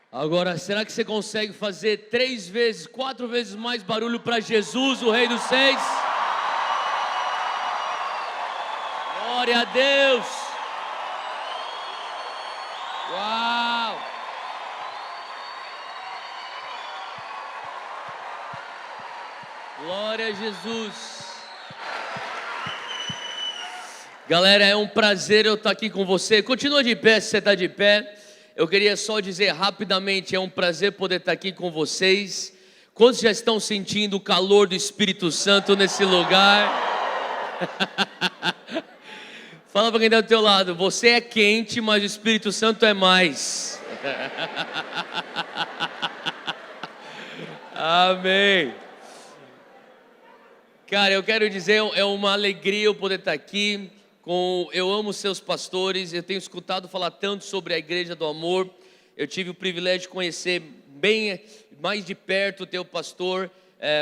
Agora, será que você consegue fazer 3 vezes, 4 vezes mais barulho para Jesus, o Rei dos Seis? Glória a Deus! Uau! Glória a Jesus! Galera, é um prazer eu estar aqui com você. Continua de pé se você está de pé. Eu queria só dizer rapidamente, é um prazer poder estar aqui com vocês. Quantos já estão sentindo o calor do Espírito Santo nesse lugar? Fala para quem está do teu lado, você é quente, mas o Espírito Santo é mais. Amém. Cara, eu quero dizer, é uma alegria eu poder estar aqui. Eu amo seus pastores, eu tenho escutado falar tanto sobre a Igreja do Amor. Eu tive o privilégio de conhecer bem mais de perto o teu pastor,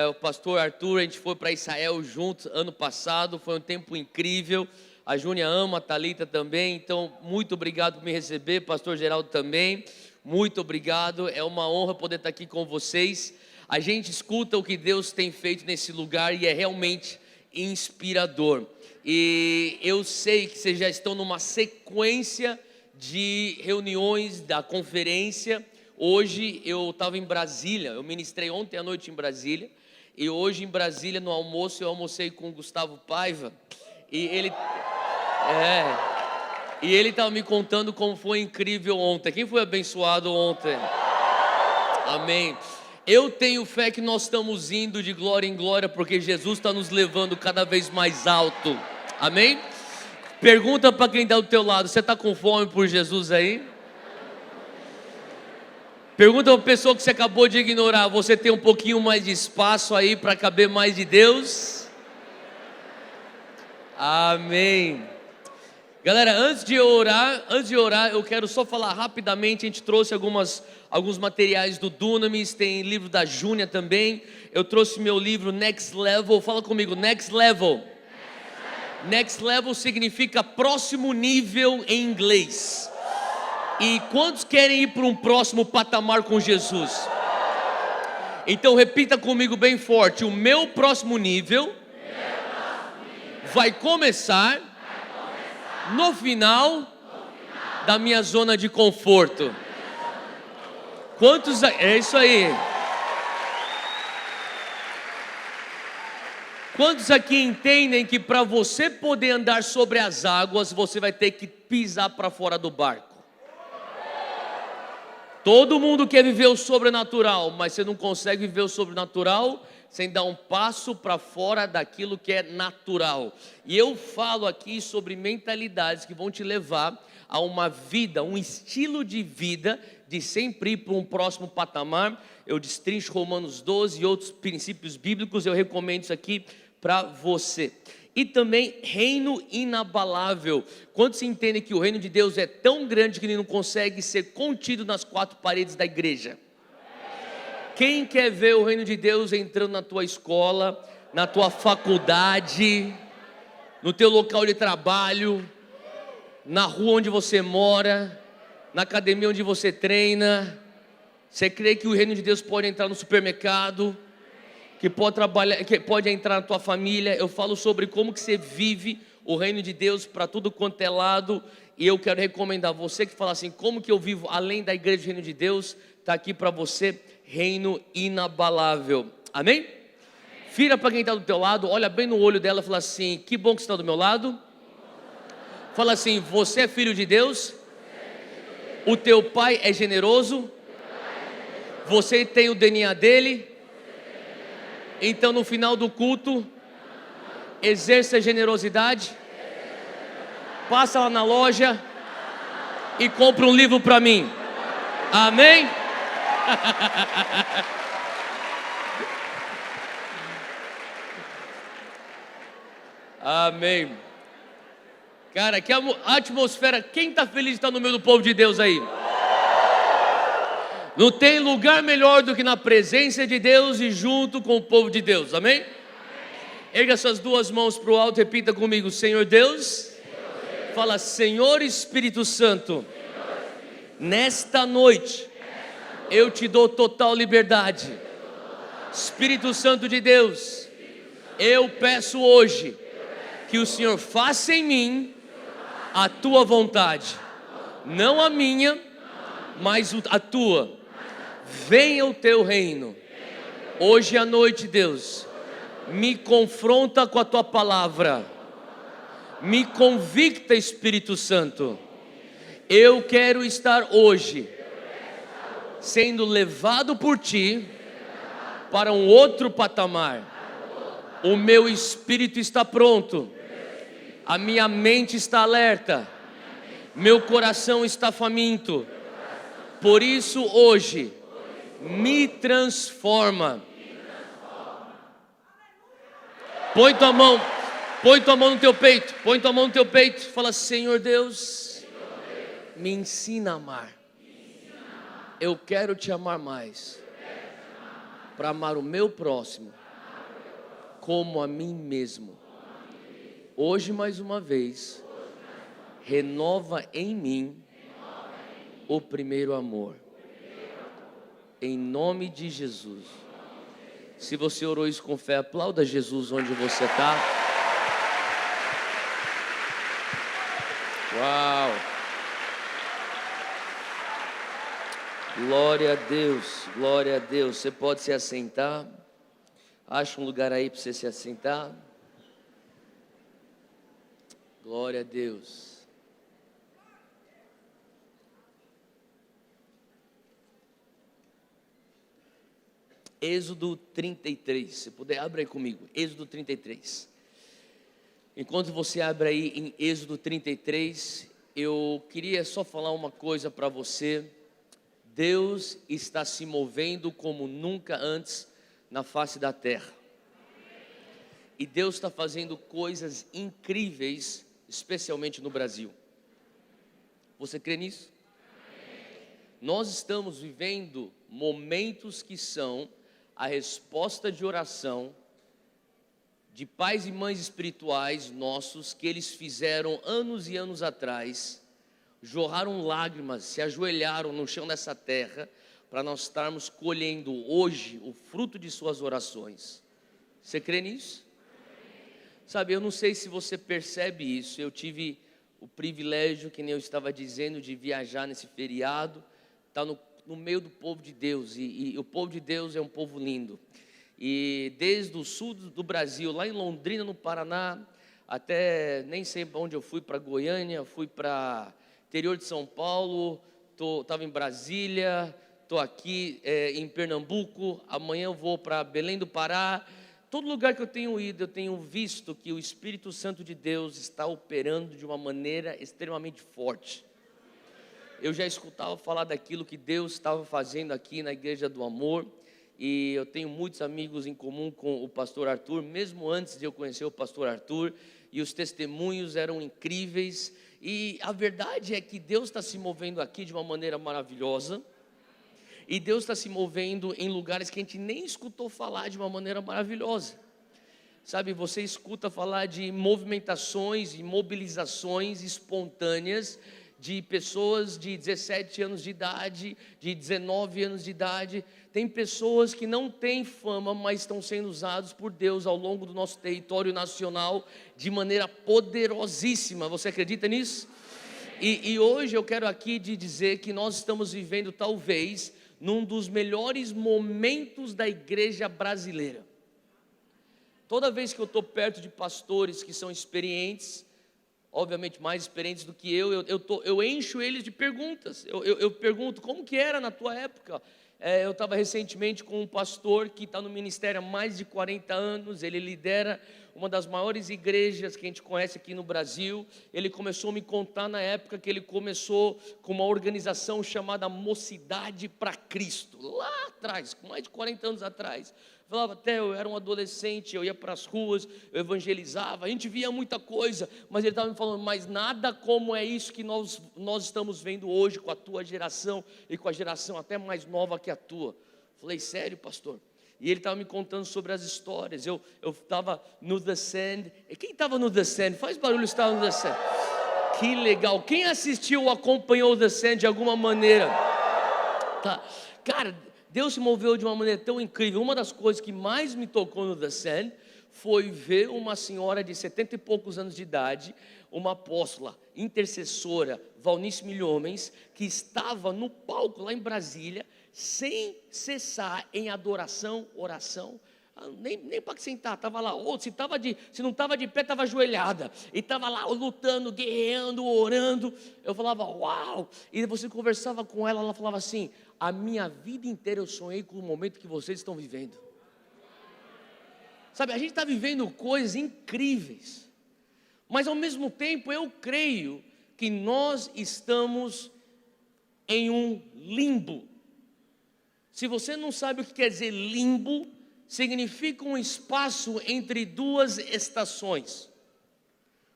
o pastor Arthur. A gente foi para Israel juntos ano passado, foi um tempo incrível. A Júnia ama, a Thalita também, então muito obrigado por me receber, pastor Geraldo também, muito obrigado, é uma honra poder estar aqui com vocês. A gente escuta o que Deus tem feito nesse lugar e é realmente inspirador. E eu sei que vocês já estão numa sequência de reuniões da conferência. Hoje eu estava em Brasília, eu ministrei ontem à noite em Brasília. E hoje em Brasília, no almoço, eu almocei com o Gustavo Paiva. E ele estava me contando como foi incrível ontem. Quem foi abençoado ontem? Amém. Eu tenho fé que nós estamos indo de glória em glória, porque Jesus está nos levando cada vez mais alto. Amém? Pergunta para quem está do teu lado, você está com fome por Jesus aí? Pergunta para a pessoa que você acabou de ignorar, você tem um pouquinho mais de espaço aí para caber mais de Deus? Amém. Galera, antes de orar, eu quero só falar rapidamente. A gente trouxe alguns materiais do Dunamis, tem livro da Júnia também. Eu trouxe meu livro Next Level. Fala comigo, Next Level. Next Level significa próximo nível em inglês. E quantos querem ir para um próximo patamar com Jesus? Então repita comigo bem forte: o meu próximo nível vai começar no final da minha zona de conforto. Quantos? É isso aí. Quantos aqui entendem que para você poder andar sobre as águas, você vai ter que pisar para fora do barco? Todo mundo quer viver o sobrenatural, mas você não consegue viver o sobrenatural sem dar um passo para fora daquilo que é natural. E eu falo aqui sobre mentalidades que vão te levar a uma vida, um estilo de vida de sempre ir para um próximo patamar. Eu destrincho Romanos 12 e outros princípios bíblicos, eu recomendo isso aqui para você. E também reino inabalável. Quantos entendem que o reino de Deus é tão grande que ele não consegue ser contido nas 4 paredes da igreja? Quem quer ver o reino de Deus entrando na tua escola, na tua faculdade, no teu local de trabalho, na rua onde você mora, na academia onde você treina? Você crê que o reino de Deus pode entrar no supermercado, que pode trabalhar, que pode entrar na tua família? Eu falo sobre como que você vive o reino de Deus para tudo quanto é lado. E eu quero recomendar você que fala assim: como que eu vivo além da igreja do reino de Deus? Está aqui para você, reino inabalável. Amém? Vira para quem está do teu lado, olha bem no olho dela e fala assim: que bom que você está do meu lado. Fala assim: você é filho de Deus, o teu pai é generoso, você tem o DNA dele. Então no final do culto, exerça generosidade, passa lá na loja e compra um livro para mim. Amém? Amém. Cara, que atmosfera. Quem está feliz de estar no meio do povo de Deus aí? Não tem lugar melhor do que na presença de Deus e junto com o povo de Deus, amém? Erga suas duas mãos para o alto, repita comigo: Senhor Deus, fala, Senhor Espírito Santo, nesta noite eu te dou total liberdade. Espírito Santo de Deus, eu peço hoje que o Senhor faça em mim a tua vontade, não a minha, mas a tua. Venha o teu reino. Hoje à noite, Deus, me confronta com a tua palavra, me convicta, Espírito Santo. Eu quero estar hoje sendo levado por ti para um outro patamar. O meu espírito está pronto, a minha mente está alerta, meu coração está faminto. Por isso hoje me transforma. Põe tua mão no teu peito, põe tua mão no teu peito, fala, Senhor Deus, me ensina a amar. Eu quero te amar mais, para amar o meu próximo como a mim mesmo. Hoje mais uma vez, renova em mim o primeiro amor. Em nome de Jesus. Se você orou isso com fé, aplauda Jesus onde você está. Uau! Glória a Deus, glória a Deus. Você pode se assentar. Acha um lugar aí para você se assentar. Glória a Deus. Êxodo 33, se puder, abre aí comigo, Êxodo 33. Enquanto você abre aí em Êxodo 33, eu queria só falar uma coisa para você. Deus está se movendo como nunca antes na face da terra. E Deus está fazendo coisas incríveis, especialmente no Brasil. Você crê nisso? Nós estamos vivendo momentos que são a resposta de oração de pais e mães espirituais nossos, que eles fizeram anos e anos atrás, jorraram lágrimas, se ajoelharam no chão dessa terra, para nós estarmos colhendo hoje o fruto de suas orações. Você crê nisso? Sabe, eu não sei se você percebe isso. Eu tive o privilégio, que nem eu estava dizendo, de viajar nesse feriado, estar no meio do povo de Deus, e o povo de Deus é um povo lindo, e desde o sul do Brasil, lá em Londrina, no Paraná, até nem sei onde eu fui, para Goiânia, fui para interior de São Paulo, estava em Brasília, estou aqui em Pernambuco, amanhã eu vou para Belém do Pará. Todo lugar que eu tenho ido, eu tenho visto que o Espírito Santo de Deus está operando de uma maneira extremamente forte. Eu já escutava falar daquilo que Deus estava fazendo aqui na Igreja do Amor, e eu tenho muitos amigos em comum com o pastor Arthur, mesmo antes de eu conhecer o pastor Arthur, e os testemunhos eram incríveis, e a verdade é que Deus está se movendo aqui de uma maneira maravilhosa, e Deus está se movendo em lugares que a gente nem escutou falar de uma maneira maravilhosa. Sabe, você escuta falar de movimentações e mobilizações espontâneas, de pessoas de 17 anos de idade, de 19 anos de idade. Tem pessoas que não têm fama, mas estão sendo usados por Deus ao longo do nosso território nacional de maneira poderosíssima. Você acredita nisso? E hoje eu quero aqui dizer que nós estamos vivendo talvez num dos melhores momentos da igreja brasileira. Toda vez que eu estou perto de pastores que são experientes, obviamente mais experientes do que eu encho eles de perguntas. Eu pergunto, como que era na tua época? Eu estava recentemente com um pastor que está no ministério há mais de 40 anos, ele lidera uma das maiores igrejas que a gente conhece aqui no Brasil. Ele começou a me contar na época que ele começou com uma organização chamada Mocidade para Cristo, lá atrás, com mais de 40 anos atrás. Falava, até eu era um adolescente, eu ia para as ruas, eu evangelizava, a gente via muita coisa, mas ele estava me falando, mas nada como é isso que nós estamos vendo hoje com a tua geração e com a geração até mais nova que a tua. Falei, sério, pastor? E ele estava me contando sobre as histórias. Eu estava no The Sand. E quem estava no The Sand? Faz barulho, estava no The Sand. Que legal. Quem assistiu ou acompanhou The Sand de alguma maneira? Tá. Cara, Deus se moveu de uma maneira tão incrível. Uma das coisas que mais me tocou no The Sand foi ver uma senhora de 70 e poucos anos de idade, uma apóstola, intercessora, Valnice Milhomens, que estava no palco lá em Brasília, sem cessar em adoração, oração, nem para sentar, estava lá, ou se não estava de pé, estava ajoelhada, e estava lá lutando, guerreando, orando. Eu falava, uau, e você conversava com ela, ela falava assim, a minha vida inteira eu sonhei com o momento que vocês estão vivendo. Sabe, a gente está vivendo coisas incríveis, mas ao mesmo tempo eu creio que nós estamos em um limbo. Se você não sabe o que quer dizer limbo, significa um espaço entre duas estações.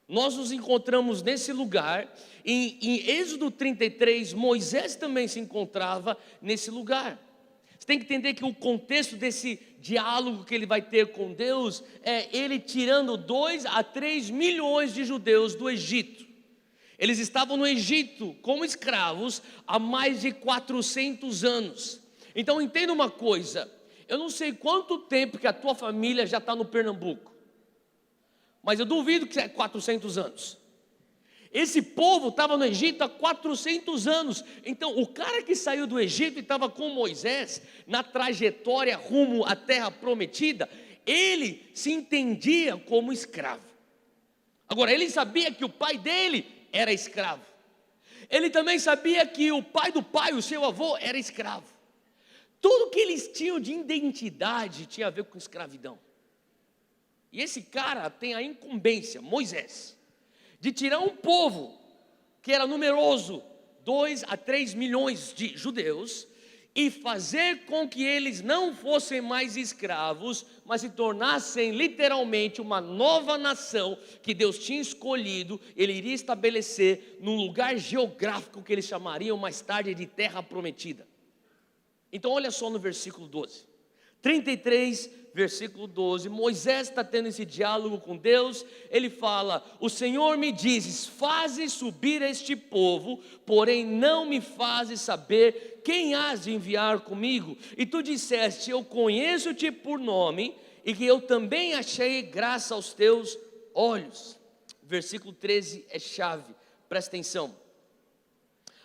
Nós nos encontramos nesse lugar, em Êxodo 33, Moisés também se encontrava nesse lugar. Você tem que entender que o contexto desse diálogo que ele vai ter com Deus é ele tirando 2 a 3 milhões de judeus do Egito. Eles estavam no Egito como escravos há mais de 400 anos. Então entenda uma coisa, eu não sei quanto tempo que a tua família já está no Pernambuco, mas eu duvido que é 400 anos. Esse povo estava no Egito há 400 anos. Então o cara que saiu do Egito e estava com Moisés na trajetória rumo à terra prometida, ele se entendia como escravo. Agora ele sabia que o pai dele era escravo. Ele também sabia que o pai do pai, o seu avô, era escravo. Tudo que eles tinham de identidade tinha a ver com escravidão. E esse cara tem a incumbência, Moisés, de tirar um povo que era numeroso, 2 a 3 milhões de judeus, e fazer com que eles não fossem mais escravos, mas se tornassem literalmente uma nova nação que Deus tinha escolhido. Ele iria estabelecer num lugar geográfico que eles chamariam mais tarde de terra prometida. Então olha só no versículo 12, 33, versículo 12, Moisés está tendo esse diálogo com Deus. Ele fala, o Senhor me dizes, fazes subir este povo, porém não me fazes saber quem has de enviar comigo. E tu disseste, eu conheço-te por nome, e que eu também achei graça aos teus olhos. Versículo 13 é chave, presta atenção.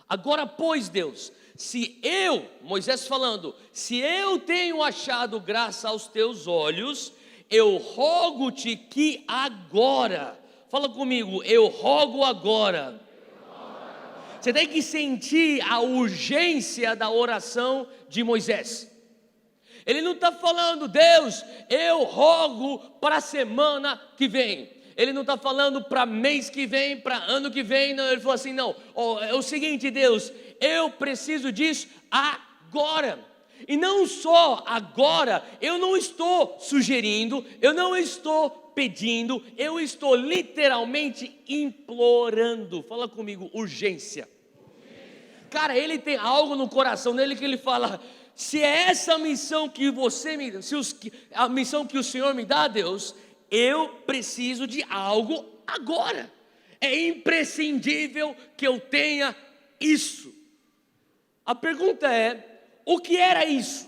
Agora pois Deus, se eu, Moisés falando, se eu tenho achado graça aos teus olhos, eu rogo-te que agora, fala comigo, eu rogo agora. Você tem que sentir a urgência da oração de Moisés. Ele não está falando, Deus, eu rogo para a semana que vem. Ele não está falando para mês que vem, para ano que vem. Não, ele falou assim, não, é o seguinte, Deus, eu preciso disso agora. E não só agora, eu não estou sugerindo, eu não estou pedindo, eu estou literalmente implorando. Fala comigo, urgência. Cara, ele tem algo no coração dele que ele fala, se é essa missão que você me, a missão que o Senhor me dá, Deus, eu preciso de algo agora. É imprescindível que eu tenha isso. A pergunta é, o que era isso?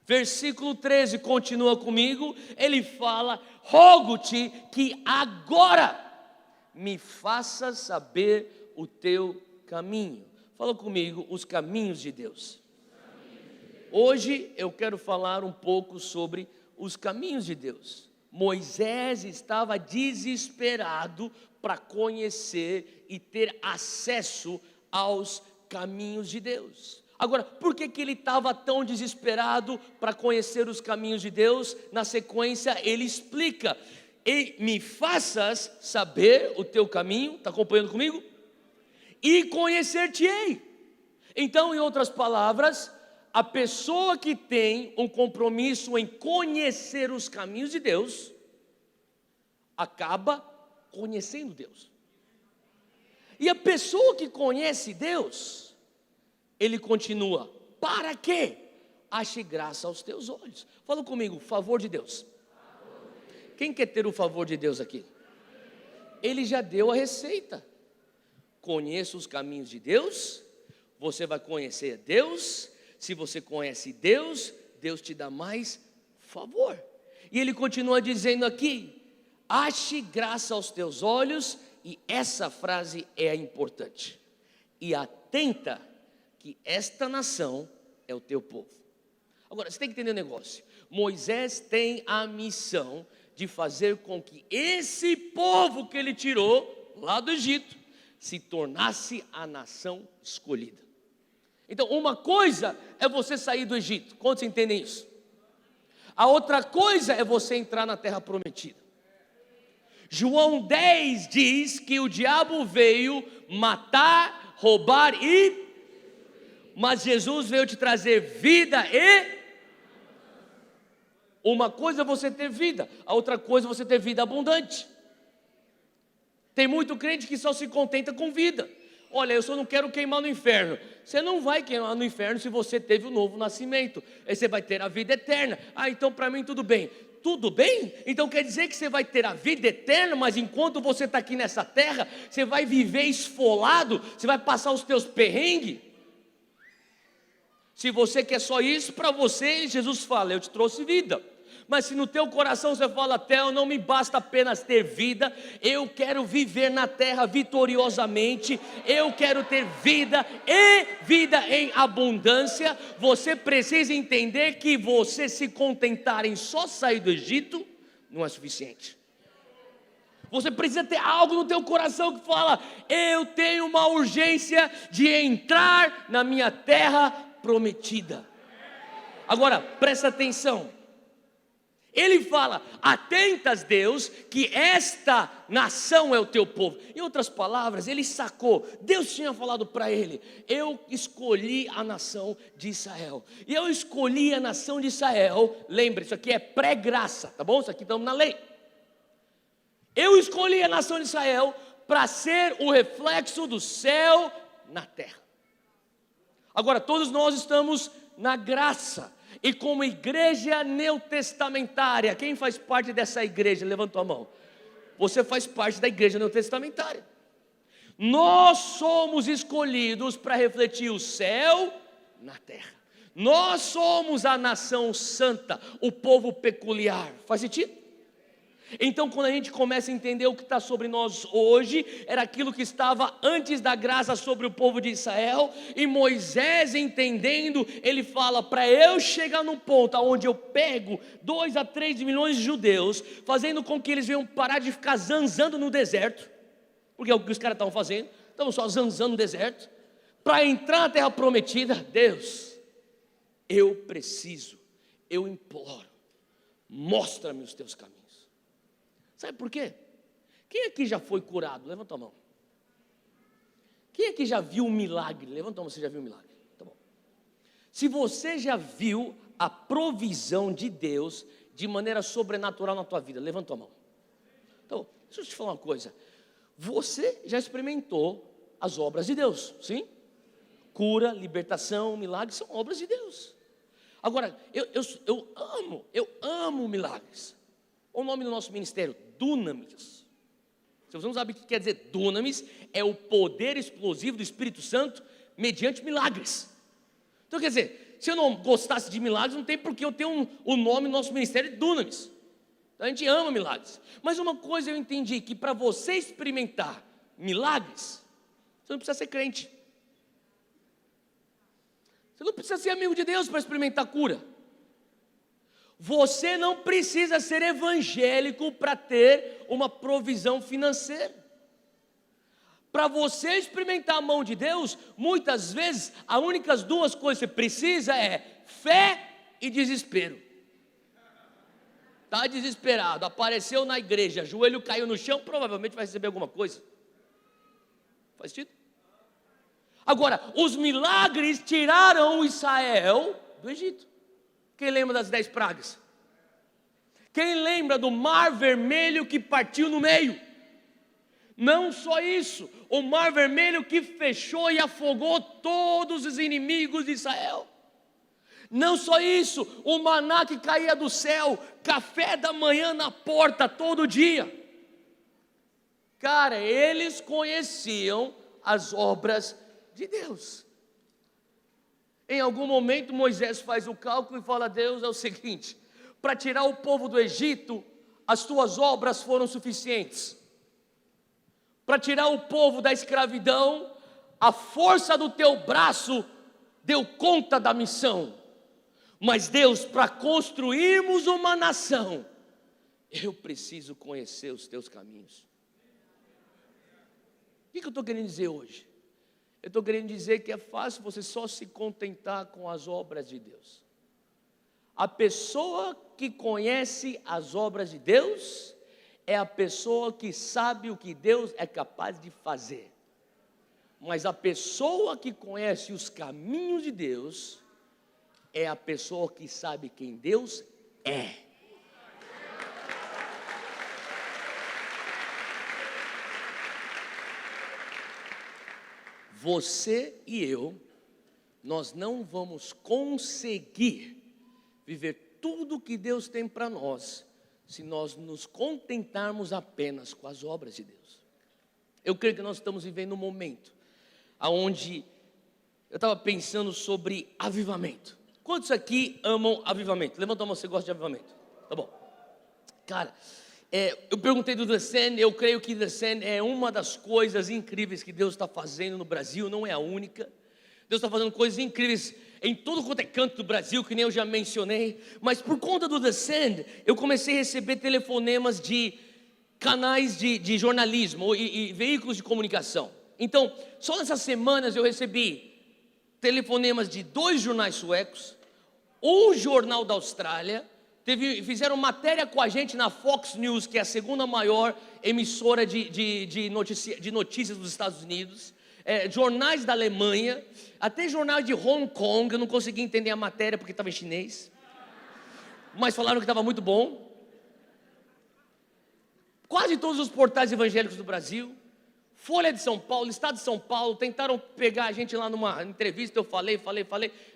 Versículo 13 continua comigo, ele fala, rogo-te que agora me faças saber o teu caminho. Fala comigo, os caminhos de Deus. Hoje eu quero falar um pouco sobre os caminhos de Deus. Moisés estava desesperado para conhecer e ter acesso aos caminhos de Deus. Agora, por que ele estava tão desesperado para conhecer os caminhos de Deus? Na sequência ele explica, e me faças saber o teu caminho, está acompanhando comigo? E conhecer-te-ei. Então, em outras palavras, a pessoa que tem um compromisso em conhecer os caminhos de Deus, acaba conhecendo Deus. E a pessoa que conhece Deus, ele continua, para quê? Ache graça aos teus olhos. Fala comigo, favor de Deus. Quem quer ter o favor de Deus aqui? Ele já deu a receita. Conheça os caminhos de Deus, você vai conhecer Deus. Se você conhece Deus, Deus te dá mais favor. E ele continua dizendo aqui, ache graça aos teus olhos, e essa frase é a importante. E atenta que esta nação é o teu povo. Agora, você tem que entender um negócio. Moisés tem a missão de fazer com que esse povo que ele tirou lá do Egito se tornasse a nação escolhida. Então, uma coisa é você sair do Egito. Quantos entendem isso? A outra coisa é você entrar na terra prometida. João 10 diz que o diabo veio matar, roubar mas Jesus veio te trazer vida e... Uma coisa é você ter vida, a outra coisa é você ter vida abundante. Tem muito crente que só se contenta com vida. Olha, eu só não quero queimar no inferno. Você não vai queimar no inferno se você teve o novo nascimento. Aí você vai ter a vida eterna. Ah, então para mim tudo bem. Tudo bem? Então quer dizer que você vai ter a vida eterna, mas enquanto você está aqui nessa terra, você vai viver esfolado, você vai passar os teus perrengues. Se você quer só isso, para você, Jesus fala, eu te trouxe vida. Mas se no teu coração você fala, Theo, não me basta apenas ter vida, eu quero viver na terra vitoriosamente, eu quero ter vida e vida em abundância, você precisa entender que você se contentar em só sair do Egito, não é suficiente. Você precisa ter algo no teu coração que fala, eu tenho uma urgência de entrar na minha terra prometida. Agora, presta atenção. Ele fala, atentas Deus, que esta nação é o teu povo. Em outras palavras, ele sacou, Deus tinha falado para ele, eu escolhi a nação de Israel. E eu escolhi a nação de Israel, lembre, isso aqui é pré-graça, tá bom? Isso aqui estamos na lei. Eu escolhi a nação de Israel para ser o reflexo do céu na terra. Agora, todos nós estamos na graça. E como igreja neotestamentária, quem faz parte dessa igreja? Levanta a mão. Você faz parte da igreja neotestamentária. Nós somos escolhidos para refletir o céu na terra. Nós somos a nação santa, o povo peculiar. Faz sentido? Então, quando a gente começa a entender o que está sobre nós hoje, era aquilo que estava antes da graça sobre o povo de Israel, e Moisés entendendo, ele fala, para eu chegar no ponto onde eu pego 2 a 3 milhões de judeus, fazendo com que eles venham parar de ficar zanzando no deserto, porque é o que os caras estavam fazendo, estavam só zanzando no deserto, para entrar na terra prometida, Deus, eu preciso, eu imploro, mostra-me os teus caminhos. Sabe por quê? Quem aqui já foi curado? Levanta a mão. Quem aqui já viu um milagre? Levanta a mão, você já viu um milagre? Tá bom. Se você já viu a provisão de Deus de maneira sobrenatural na tua vida, levanta a mão. Então, deixa eu te falar uma coisa. Você já experimentou as obras de Deus, sim? Cura, libertação, milagres são obras de Deus. Agora, eu amo milagres. O nome do nosso ministério, Dunamis. Se você não sabe o que quer dizer Dunamis, é o poder explosivo do Espírito Santo mediante milagres. Então quer dizer, se eu não gostasse de milagres, não tem porque eu tenho o nome do nosso ministério de Dunamis. Então a gente ama milagres. Mas uma coisa eu entendi, que para você experimentar milagres, você não precisa ser crente. Você não precisa ser amigo de Deus para experimentar cura. Você não precisa ser evangélico para ter uma provisão financeira. Para você experimentar a mão de Deus, muitas vezes, as únicas 2 coisas que você precisa é fé e desespero. Está desesperado, apareceu na igreja, joelho caiu no chão, provavelmente vai receber alguma coisa. Faz sentido? Agora, os milagres tiraram Israel Do Egito. Quem lembra das 10 pragas? Quem lembra do mar vermelho que partiu no meio? Não só isso, o mar vermelho que fechou e afogou todos os inimigos de Israel. Não só isso, o maná que caía do céu, café da manhã na porta todo dia. Cara, eles conheciam as obras de Deus. Em algum momento Moisés faz o cálculo e fala a Deus, é o seguinte: para tirar o povo do Egito, as tuas obras foram suficientes. Para tirar o povo da escravidão, a força do teu braço deu conta da missão. Mas Deus, para construirmos uma nação, eu preciso conhecer os teus caminhos. O que eu estou querendo dizer hoje? Eu estou querendo dizer que é fácil você só se contentar com as obras de Deus. A pessoa que conhece as obras de Deus é a pessoa que sabe o que Deus é capaz de fazer. Mas a pessoa que conhece os caminhos de Deus é a pessoa que sabe quem Deus é. Você e eu, nós não vamos conseguir viver tudo que Deus tem para nós, se nós nos contentarmos apenas com as obras de Deus. Eu creio que nós estamos vivendo um momento onde eu estava pensando sobre avivamento. Quantos aqui amam avivamento? Levanta a mão se você gosta de avivamento. Tá bom. Cara, eu perguntei do The Send. Eu creio que The Send é uma das coisas incríveis que Deus está fazendo no Brasil. Não é a única. Deus está fazendo coisas incríveis em todo quanto é canto do Brasil, que nem eu já mencionei. Mas por conta do The Send, eu comecei a receber telefonemas de canais de jornalismo e veículos de comunicação. Então, só nessas semanas eu recebi telefonemas de 2 jornais suecos, um jornal da Austrália, fizeram matéria com a gente na Fox News, que é a segunda maior emissora de notícias dos Estados Unidos, jornais da Alemanha, até jornal de Hong Kong. Eu não consegui entender a matéria porque estava em chinês, mas falaram que estava muito bom. Quase todos os portais evangélicos do Brasil, Folha de São Paulo, Estado de São Paulo, tentaram pegar a gente lá numa entrevista. Eu falei,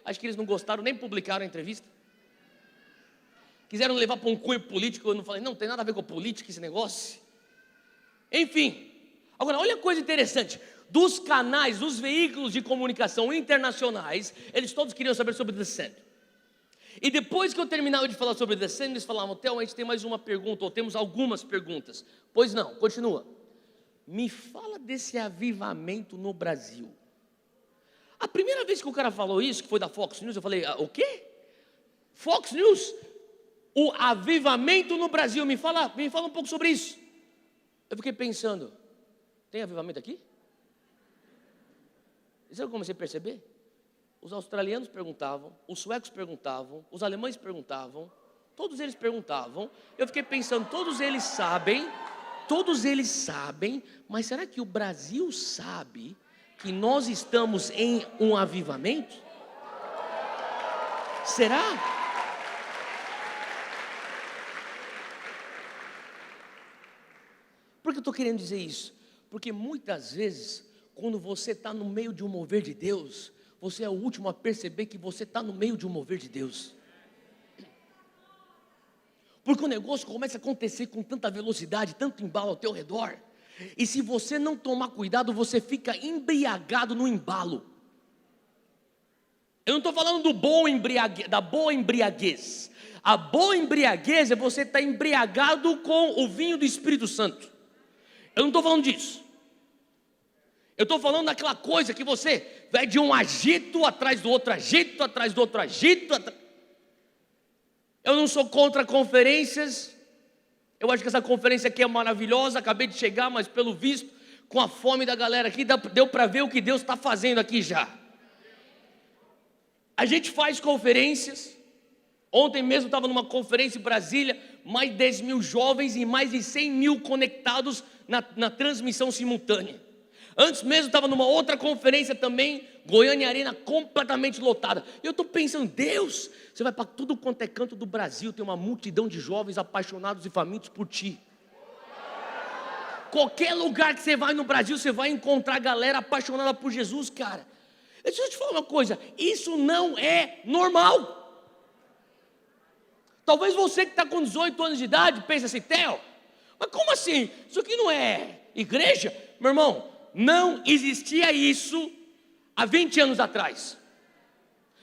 acho que eles não gostaram, nem publicaram a entrevista. Quiseram levar para um cunho político. Eu não falei, não tem nada a ver com política esse negócio. Enfim, agora olha a coisa interessante. Dos canais, dos veículos de comunicação internacionais, eles todos queriam saber sobre The Send. E depois que eu terminava de falar sobre The Send, eles falavam, Theo, a gente tem mais uma pergunta, ou temos algumas perguntas. Pois não, continua. Me fala desse avivamento no Brasil. A primeira vez que o cara falou isso, que foi da Fox News, eu falei, o quê? Fox News? O avivamento no Brasil, me fala um pouco sobre isso. Eu fiquei pensando, tem avivamento aqui? E sabe como eu comecei a perceber? Os australianos perguntavam, os suecos perguntavam, os alemães perguntavam, todos eles perguntavam. Eu fiquei pensando, todos eles sabem, mas será que o Brasil sabe que nós estamos em um avivamento? Será? Por que eu estou querendo dizer isso? Porque muitas vezes, quando você está no meio de um mover de Deus, você é o último a perceber que você está no meio de um mover de Deus. Porque o negócio começa a acontecer com tanta velocidade, tanto embalo ao teu redor. E se você não tomar cuidado, você fica embriagado no embalo. Eu não estou falando da boa embriaguez. A boa embriaguez é você estar embriagado com o vinho do Espírito Santo. Eu não estou falando disso. Eu estou falando daquela coisa que você vai de um agito atrás do outro agito, atrás do outro agito. Eu não sou contra conferências. Eu acho que essa conferência aqui é maravilhosa. Acabei de chegar, mas pelo visto, com a fome da galera aqui, deu para ver o que Deus está fazendo aqui já. A gente faz conferências. Ontem mesmo estava numa conferência em Brasília, mais de 10 mil jovens e mais de 100 mil conectados na transmissão simultânea. Antes mesmo estava numa outra conferência também, Goiânia Arena completamente lotada. E eu estou pensando, Deus, você vai para tudo quanto é canto do Brasil, tem uma multidão de jovens apaixonados e famintos por ti. Qualquer lugar que você vai no Brasil, você vai encontrar galera apaixonada por Jesus, cara. Deixa eu te falar uma coisa, isso não é normal. Talvez você que está com 18 anos de idade pense assim, Theo, mas como assim? Isso aqui não é igreja? Meu irmão, não existia isso há 20 anos atrás.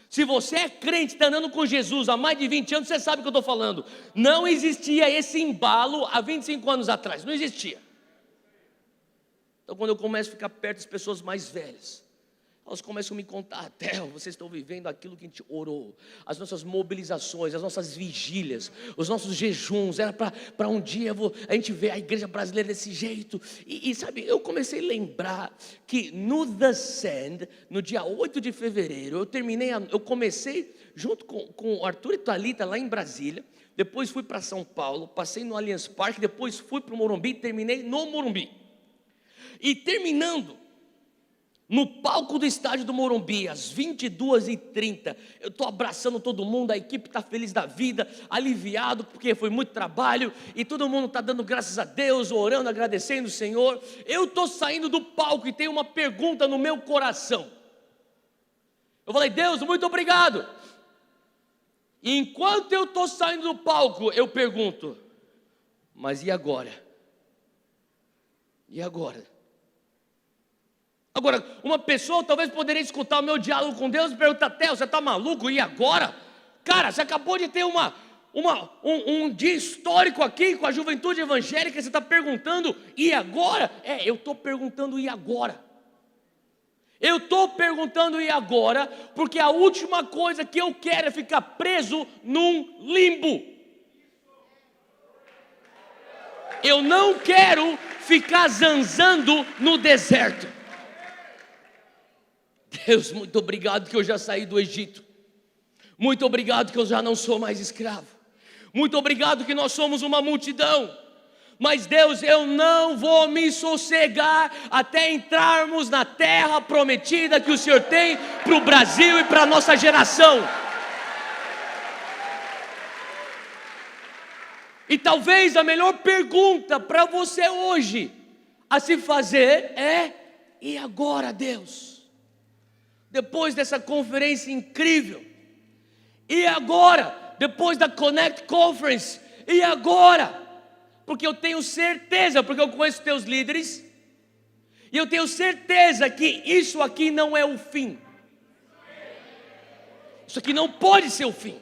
Se você é crente, está andando com Jesus há mais de 20 anos, você sabe o que eu estou falando. Não existia esse embalo há 25 anos atrás, não existia. Então quando eu começo a ficar perto das pessoas mais velhas, elas começam a me contar, Theo, vocês estão vivendo aquilo que a gente orou, as nossas mobilizações, as nossas vigílias, os nossos jejuns, era para um dia a gente ver a igreja brasileira desse jeito, e sabe, eu comecei a lembrar que no The Sand, no dia 8 de fevereiro, eu comecei junto com o Arthur e Thalita lá em Brasília, depois fui para São Paulo, passei no Allianz Parque, depois fui para o Morumbi, terminei no Morumbi, e terminando, no palco do estádio do Morumbi, às 22h30, eu estou abraçando todo mundo, a equipe está feliz da vida, aliviado, porque foi muito trabalho, e todo mundo está dando graças a Deus, orando, agradecendo o Senhor. Eu estou saindo do palco e tenho uma pergunta no meu coração. Eu falei, Deus, muito obrigado. E enquanto eu estou saindo do palco, eu pergunto, mas e agora? E agora? Agora, uma pessoa talvez poderia escutar o meu diálogo com Deus e perguntar, Theo, você está maluco? E agora? Cara, você acabou de ter um dia histórico aqui com a juventude evangélica, você está perguntando, e agora? Eu estou perguntando, e agora? Eu estou perguntando, e agora? Porque a última coisa que eu quero é ficar preso num limbo. Eu não quero ficar zanzando no deserto. Deus, muito obrigado que eu já saí do Egito. Muito obrigado que eu já não sou mais escravo. Muito obrigado que nós somos uma multidão. Mas Deus, eu não vou me sossegar até entrarmos na terra prometida que o Senhor tem para o Brasil e para a nossa geração. E talvez a melhor pergunta para você hoje a se fazer é, e agora, Deus? Depois dessa conferência incrível, e agora? Depois da Connect Conference, e agora? Porque eu tenho certeza, porque eu conheço teus líderes, e eu tenho certeza que isso aqui não é o fim. Isso aqui não pode ser o fim.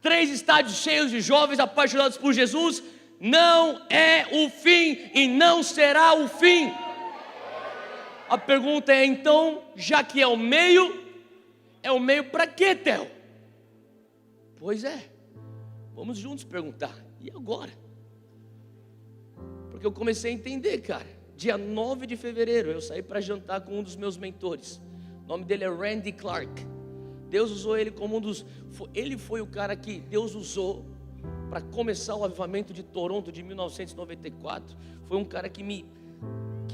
3 estádios cheios de jovens apaixonados por Jesus, não é o fim, e não será o fim. A pergunta é então, já que é o meio para quê, Theo? Pois é, vamos juntos perguntar, e agora? Porque eu comecei a entender, cara, dia 9 de fevereiro, eu saí para jantar com um dos meus mentores, o nome dele é Randy Clark. Deus usou ele como ele foi o cara que Deus usou para começar o avivamento de Toronto de 1994, foi um cara que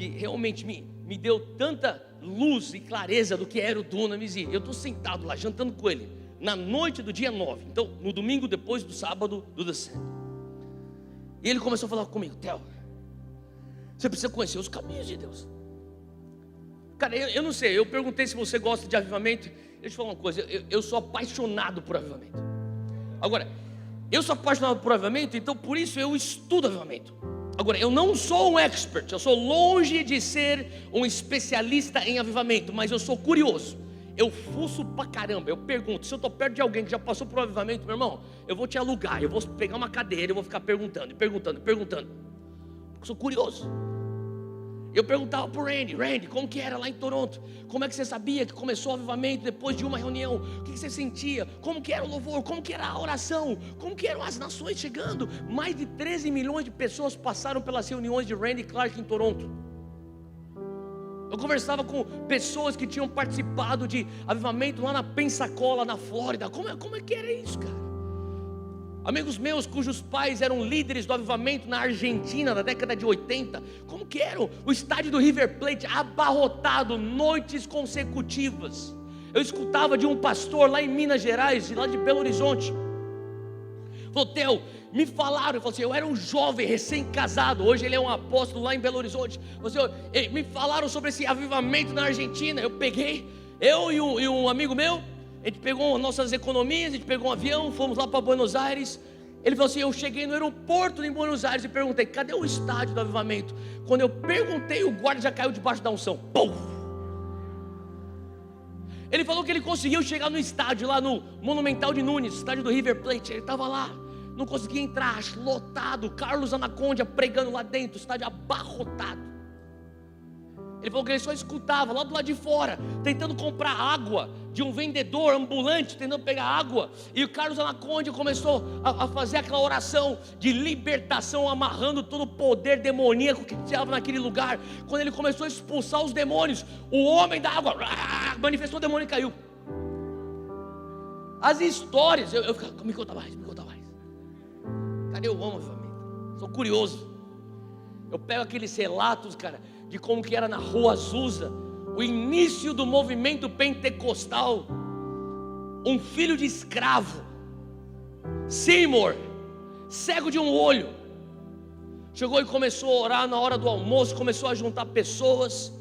realmente me deu tanta luz e clareza do que era o Dunamis. E eu estou sentado lá, jantando com ele, na noite do dia 9, então no domingo depois do sábado do The Sand. E ele começou a falar comigo, Theo, você precisa conhecer os caminhos de Deus. Cara, eu não sei, eu perguntei se você gosta de avivamento. Deixa eu te falar uma coisa, eu sou apaixonado por avivamento. Agora, eu sou apaixonado por avivamento, então por isso eu estudo avivamento. Agora, eu não sou um expert, eu sou longe de ser um especialista em avivamento, mas eu sou curioso, eu fuço pra caramba, eu pergunto. Se eu estou perto de alguém que já passou por um avivamento, meu irmão, eu vou te alugar, eu vou pegar uma cadeira, eu vou ficar perguntando, porque eu sou curioso. Eu perguntava para o Randy, como que era lá em Toronto? Como é que você sabia que começou o avivamento depois de uma reunião? O que você sentia? Como que era o louvor? Como que era a oração? Como que eram as nações chegando? Mais de 13 milhões de pessoas passaram pelas reuniões de Randy Clark em Toronto. Eu conversava com pessoas que tinham participado de avivamento lá na Pensacola, na Flórida. Como é que era isso, cara? Amigos meus cujos pais eram líderes do avivamento na Argentina na década de 80, como que era o estádio do River Plate abarrotado, noites consecutivas. Eu escutava de um pastor lá em Minas Gerais, lá de Belo Horizonte. Falou: Theo, me falaram, eu era um jovem recém-casado, hoje ele é um apóstolo lá em Belo Horizonte. Me falaram sobre esse avivamento na Argentina. Eu e um amigo meu, a gente pegou nossas economias, a gente pegou um avião, fomos lá para Buenos Aires. Ele falou assim: eu cheguei no aeroporto em Buenos Aires e perguntei: cadê o estádio do avivamento? Quando eu perguntei, o guarda já caiu debaixo da unção. Pum! Ele falou que ele conseguiu chegar no estádio lá no Monumental de Nunes, estádio do River Plate. Ele estava lá, não conseguia entrar, lotado, Carlos Anaconda pregando lá dentro, estádio abarrotado. Ele falou que ele só escutava lá do lado de fora, tentando comprar água de um vendedor ambulante, tentando pegar água. E o Carlos Anaconda começou a fazer aquela oração de libertação, amarrando todo o poder demoníaco que estava naquele lugar. Quando ele começou a expulsar os demônios, o homem da água manifestou o demônio e caiu. As histórias, eu ficava: me conta mais. Cara, eu amo a família, sou curioso. Eu pego aqueles relatos, cara, de como que era na Rua Azusa, o início do movimento pentecostal. Um filho de escravo, Seymour, cego de um olho, chegou e começou a orar na hora do almoço, começou a juntar pessoas.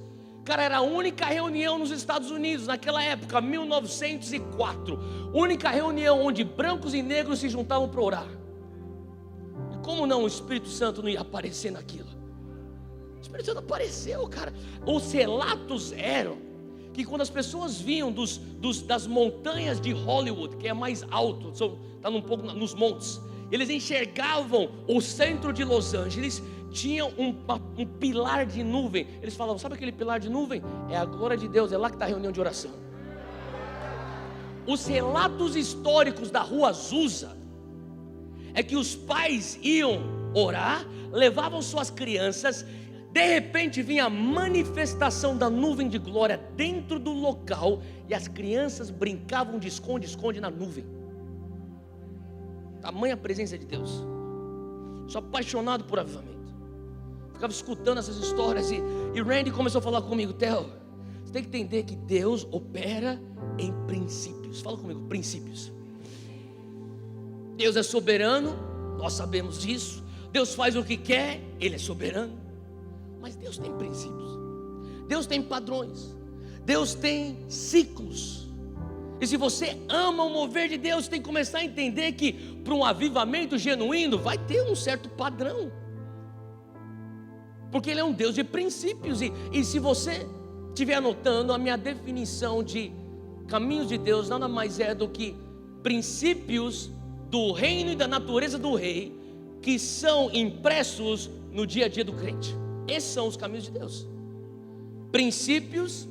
Cara, era a única reunião nos Estados Unidos naquela época, 1904, única reunião onde brancos e negros se juntavam para orar. E como não, o Espírito Santo não ia aparecer naquilo? O Espírito Santo apareceu, cara. Os relatos eram que quando as pessoas vinham das montanhas de Hollywood, que é mais alto, está um pouco nos montes, eles enxergavam o centro de Los Angeles, tinha um pilar de nuvem. Eles falavam: sabe aquele pilar de nuvem? É a glória de Deus, é lá que está a reunião de oração. Os relatos históricos da Rua Azusa é que os pais iam orar, levavam suas crianças, de repente vinha a manifestação da nuvem de glória dentro do local, e as crianças brincavam de esconde-esconde na nuvem. Tamanha presença de Deus. Sou apaixonado por avivamento. Ficava escutando essas histórias e Randy começou a falar comigo: Theo, você tem que entender que Deus opera em princípios. Fala comigo: princípios. Deus é soberano, nós sabemos disso. Deus faz o que quer, Ele é soberano. Mas Deus tem princípios, Deus tem padrões, Deus tem ciclos. E se você ama o mover de Deus, tem que começar a entender que para um avivamento genuíno vai ter um certo padrão, porque Ele é um Deus de princípios. E se você estiver anotando, a minha definição de caminhos de Deus nada mais é do que princípios do reino e da natureza do rei, que são impressos no dia a dia do crente. Esses são os caminhos de Deus. Princípios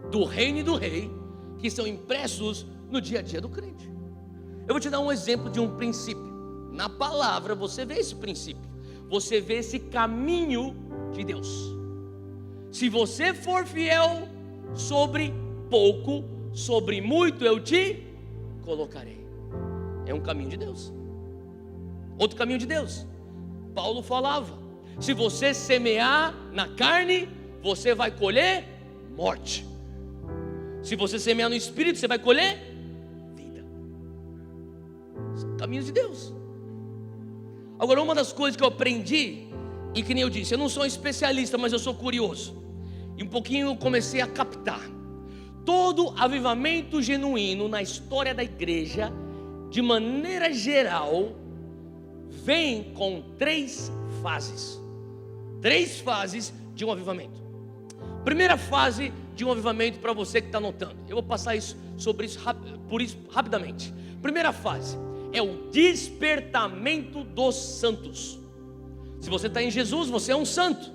do reino e do rei, que são impressos no dia a dia do crente. Eu vou te dar um exemplo de um princípio. Na palavra você vê esse princípio, você vê esse caminho de Deus. Se você for fiel sobre pouco, sobre muito eu te colocarei. É um caminho de Deus. Outro caminho de Deus, Paulo falava: se você semear na carne, você vai colher morte. Se você semear no Espírito, você vai colher vida. São caminhos de Deus. Agora, uma das coisas que eu aprendi, e que nem eu disse, eu não sou um especialista, mas eu sou curioso, e um pouquinho eu comecei a captar. Todo avivamento genuíno na história da igreja, de maneira geral, vem com três fases. Três fases de um avivamento. Primeira fase de um avivamento, para você que está anotando, eu vou passar sobre isso rapidamente. Primeira fase é o despertamento dos santos. Se você está em Jesus, você é um santo.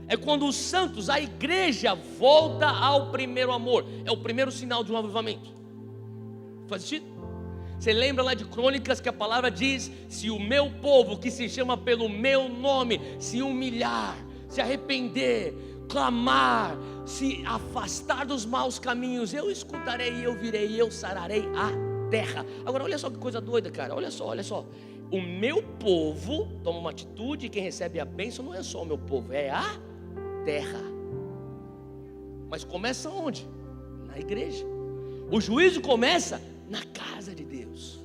É quando os santos, a igreja volta ao primeiro amor. É o primeiro sinal de um avivamento. Faz sentido? Você lembra lá de Crônicas que a palavra diz: se o meu povo, que se chama pelo meu nome, se humilhar, se arrepender, clamar, se afastar dos maus caminhos, eu escutarei, eu virei, eu sararei a terra. Agora olha só que coisa doida, cara, olha só. O meu povo toma uma atitude, e quem recebe a bênção não é só o meu povo, é a terra. Mas começa onde? Na igreja. O juízo começa na casa de Deus.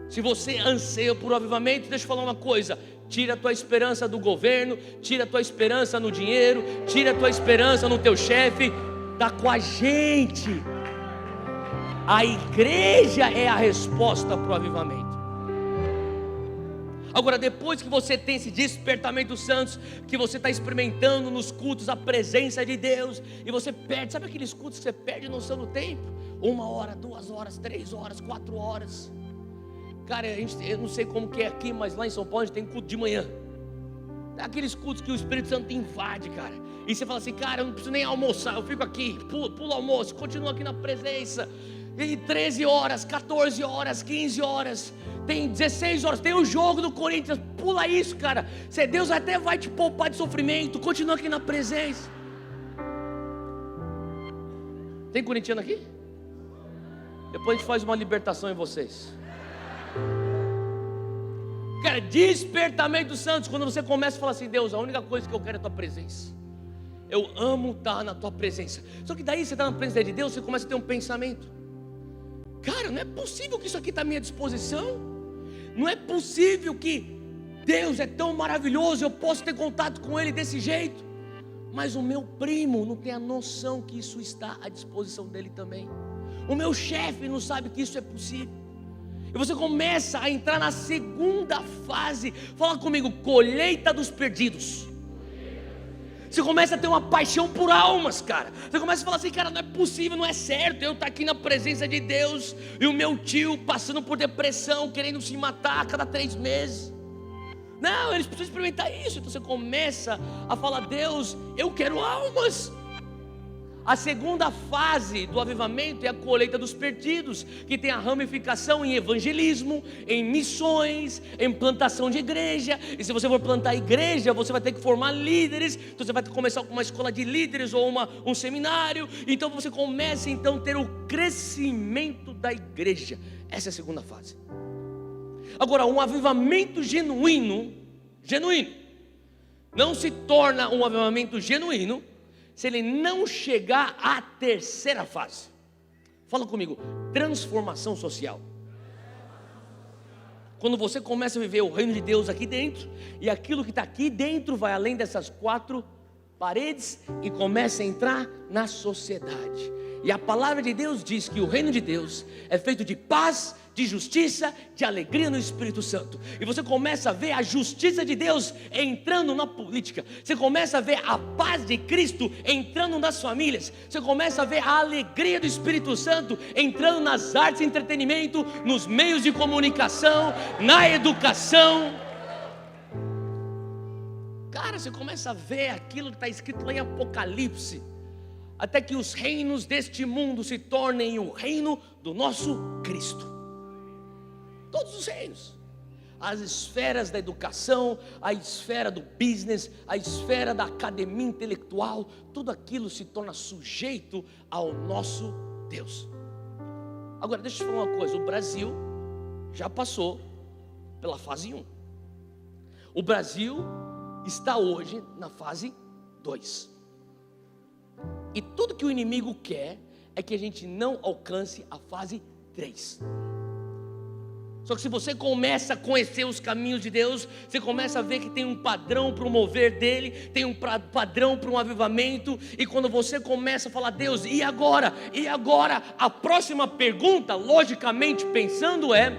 Se você anseia por um avivamento, deixa eu falar uma coisa: tira a tua esperança do governo, tira a tua esperança no dinheiro, tira a tua esperança no teu chefe, está com a gente. A igreja é a resposta para o avivamento. Agora, depois que você tem esse despertamento dos santos, que você está experimentando nos cultos a presença de Deus, e você perde, sabe aqueles cultos que você perde noção do tempo? 1 hora, 2 horas, 3 horas, 4 horas. Cara, eu não sei como que é aqui, mas lá em São Paulo a gente tem culto de manhã. Aqueles cultos que o Espírito Santo invade, cara. E você fala assim, cara, eu não preciso nem almoçar, eu fico aqui, pula o almoço, continuo aqui na presença. E 13 horas, 14 horas, 15 horas, tem 16 horas, tem o jogo do Corinthians, pula isso, cara. Deus até vai te poupar de sofrimento, continua aqui na presença. Tem corintiano aqui? Depois a gente faz uma libertação em vocês. Cara, despertamento dos santos, quando você começa a falar assim, Deus, a única coisa que eu quero é a tua presença. Eu amo estar na tua presença. Só que daí você está na presença de Deus, você começa a ter um pensamento. Cara, não é possível que isso aqui está à minha disposição. Não é possível que Deus é tão maravilhoso, eu posso ter contato com Ele desse jeito. Mas o meu primo não tem a noção que isso está à disposição dele também. O meu chefe não sabe que isso é possível. E você começa a entrar na segunda fase. Fala comigo, colheita dos perdidos. Você começa a ter uma paixão por almas, cara. Você começa a falar assim, cara, não é possível, não é certo eu estar aqui na presença de Deus e o meu tio passando por depressão, querendo se matar a cada 3 meses. Não, eles precisam experimentar isso. Então você começa a falar, Deus, eu quero almas. A segunda fase do avivamento é a colheita dos perdidos, que tem a ramificação em evangelismo, em missões, em plantação de igreja. E se você for plantar igreja, você vai ter que formar líderes. Então você vai ter que começar com uma escola de líderes ou um seminário. Então você começa então a ter o crescimento da igreja. Essa é a segunda fase. Agora, um avivamento genuíno não se torna um avivamento genuíno se ele não chegar à terceira fase. Fala comigo, transformação social. Quando você começa a viver o reino de Deus aqui dentro, e aquilo que está aqui dentro vai além dessas 4 paredes e começa a entrar na sociedade. E a palavra de Deus diz que o reino de Deus é feito de paz, de justiça, de alegria no Espírito Santo. E você começa a ver a justiça de Deus entrando na política. Você começa a ver a paz de Cristo entrando nas famílias. Você começa a ver a alegria do Espírito Santo entrando nas artes e entretenimento, nos meios de comunicação, na educação. Cara, você começa a ver aquilo que está escrito lá em Apocalipse, até que os reinos deste mundo se tornem o reino do nosso Cristo. Todos os reinos, as esferas da educação, a esfera do business, a esfera da academia intelectual, tudo aquilo se torna sujeito ao nosso Deus. Agora deixa eu te falar uma coisa, o Brasil já passou pela fase 1. O Brasil está hoje na fase 2. E tudo que o inimigo quer é que a gente não alcance a fase 3. Só que se você começa a conhecer os caminhos de Deus, você começa a ver que tem um padrão para o mover dele, tem um padrão para um avivamento. E quando você começa a falar, Deus, e agora? E agora? A próxima pergunta, logicamente pensando, é: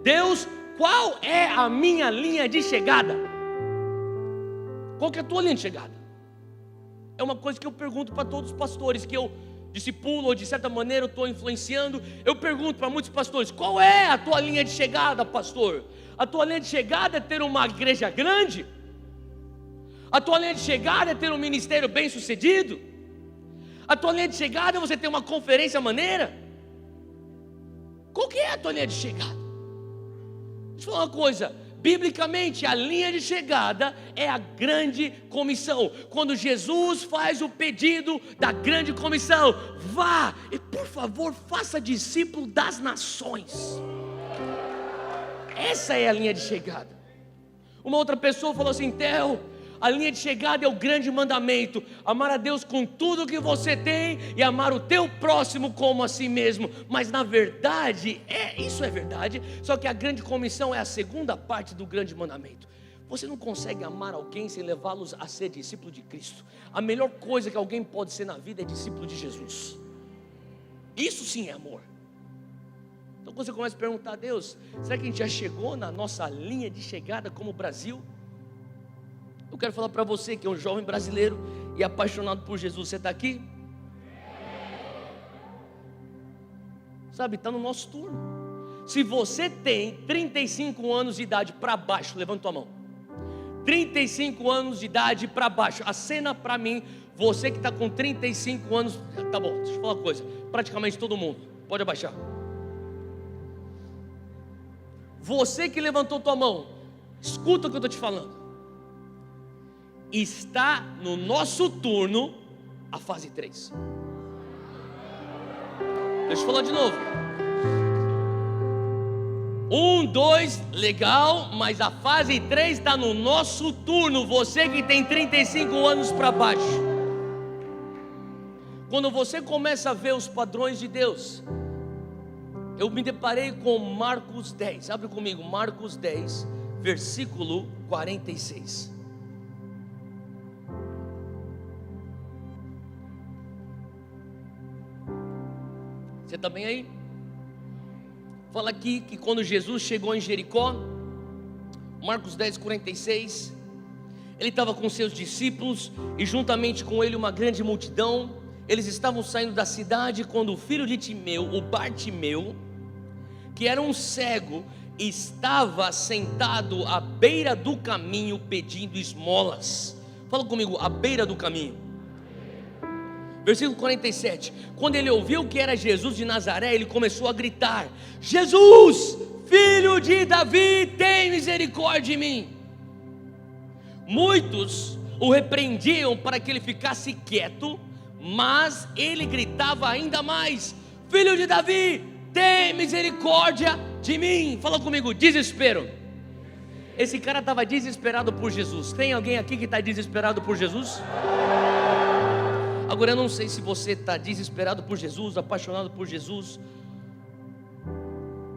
Deus, qual é a minha linha de chegada? Qual que é a tua linha de chegada? É uma coisa que eu pergunto para todos os pastores que eu discipulo, ou de certa maneira eu estou influenciando. Eu pergunto para muitos pastores: qual é a tua linha de chegada, pastor? A tua linha de chegada é ter uma igreja grande? A tua linha de chegada é ter um ministério bem sucedido? A tua linha de chegada é você ter uma conferência maneira? Qual que é a tua linha de chegada? Deixa eu falar uma coisa, biblicamente, a linha de chegada é a grande comissão. Quando Jesus faz o pedido da grande comissão: vá e por favor faça discípulo das nações. Essa é a linha de chegada. Uma outra pessoa falou assim: Theo, a linha de chegada é o grande mandamento: amar a Deus com tudo que você tem e amar o teu próximo como a si mesmo. Mas na verdade, isso é verdade, só que a grande comissão é a segunda parte do grande mandamento. Você não consegue amar alguém sem levá-los a ser discípulo de Cristo. A melhor coisa que alguém pode ser na vida é discípulo de Jesus. Isso sim é amor. Então quando você começa a perguntar a Deus: será que a gente já chegou na nossa linha de chegada como Brasil? Eu quero falar para você que é um jovem brasileiro e apaixonado por Jesus. Você está aqui? Sabe, está no nosso turno. Se você tem 35 anos de idade para baixo, levanta tua mão. 35 anos de idade para baixo, acena para mim. Você que está com 35 anos, tá bom, deixa eu falar uma coisa. Praticamente todo mundo, pode abaixar. Você que levantou tua mão, escuta o que eu estou te falando. Está no nosso turno a fase 3. Deixa eu falar de novo. 1, 2, legal, mas a fase 3 está no nosso turno. Você que tem 35 anos para baixo. Quando você começa a ver os padrões de Deus, eu me deparei com Marcos 10. Abre comigo, Marcos 10, versículo 46. Você está bem aí? Fala aqui que quando Jesus chegou em Jericó, Marcos 10, 46, ele estava com seus discípulos e juntamente com ele uma grande multidão. Eles estavam saindo da cidade quando o filho de Timeu, o Bartimeu, que era um cego, estava sentado à beira do caminho pedindo esmolas. Fala comigo, à beira do caminho. Versículo 47, quando ele ouviu que era Jesus de Nazaré, ele começou a gritar: Jesus, filho de Davi, tem misericórdia de mim. Muitos o repreendiam para que ele ficasse quieto, mas ele gritava ainda mais: filho de Davi, tem misericórdia de mim. Fala comigo, desespero. Esse cara estava desesperado por Jesus. Tem alguém aqui que está desesperado por Jesus? Agora eu não sei se você está desesperado por Jesus, apaixonado por Jesus,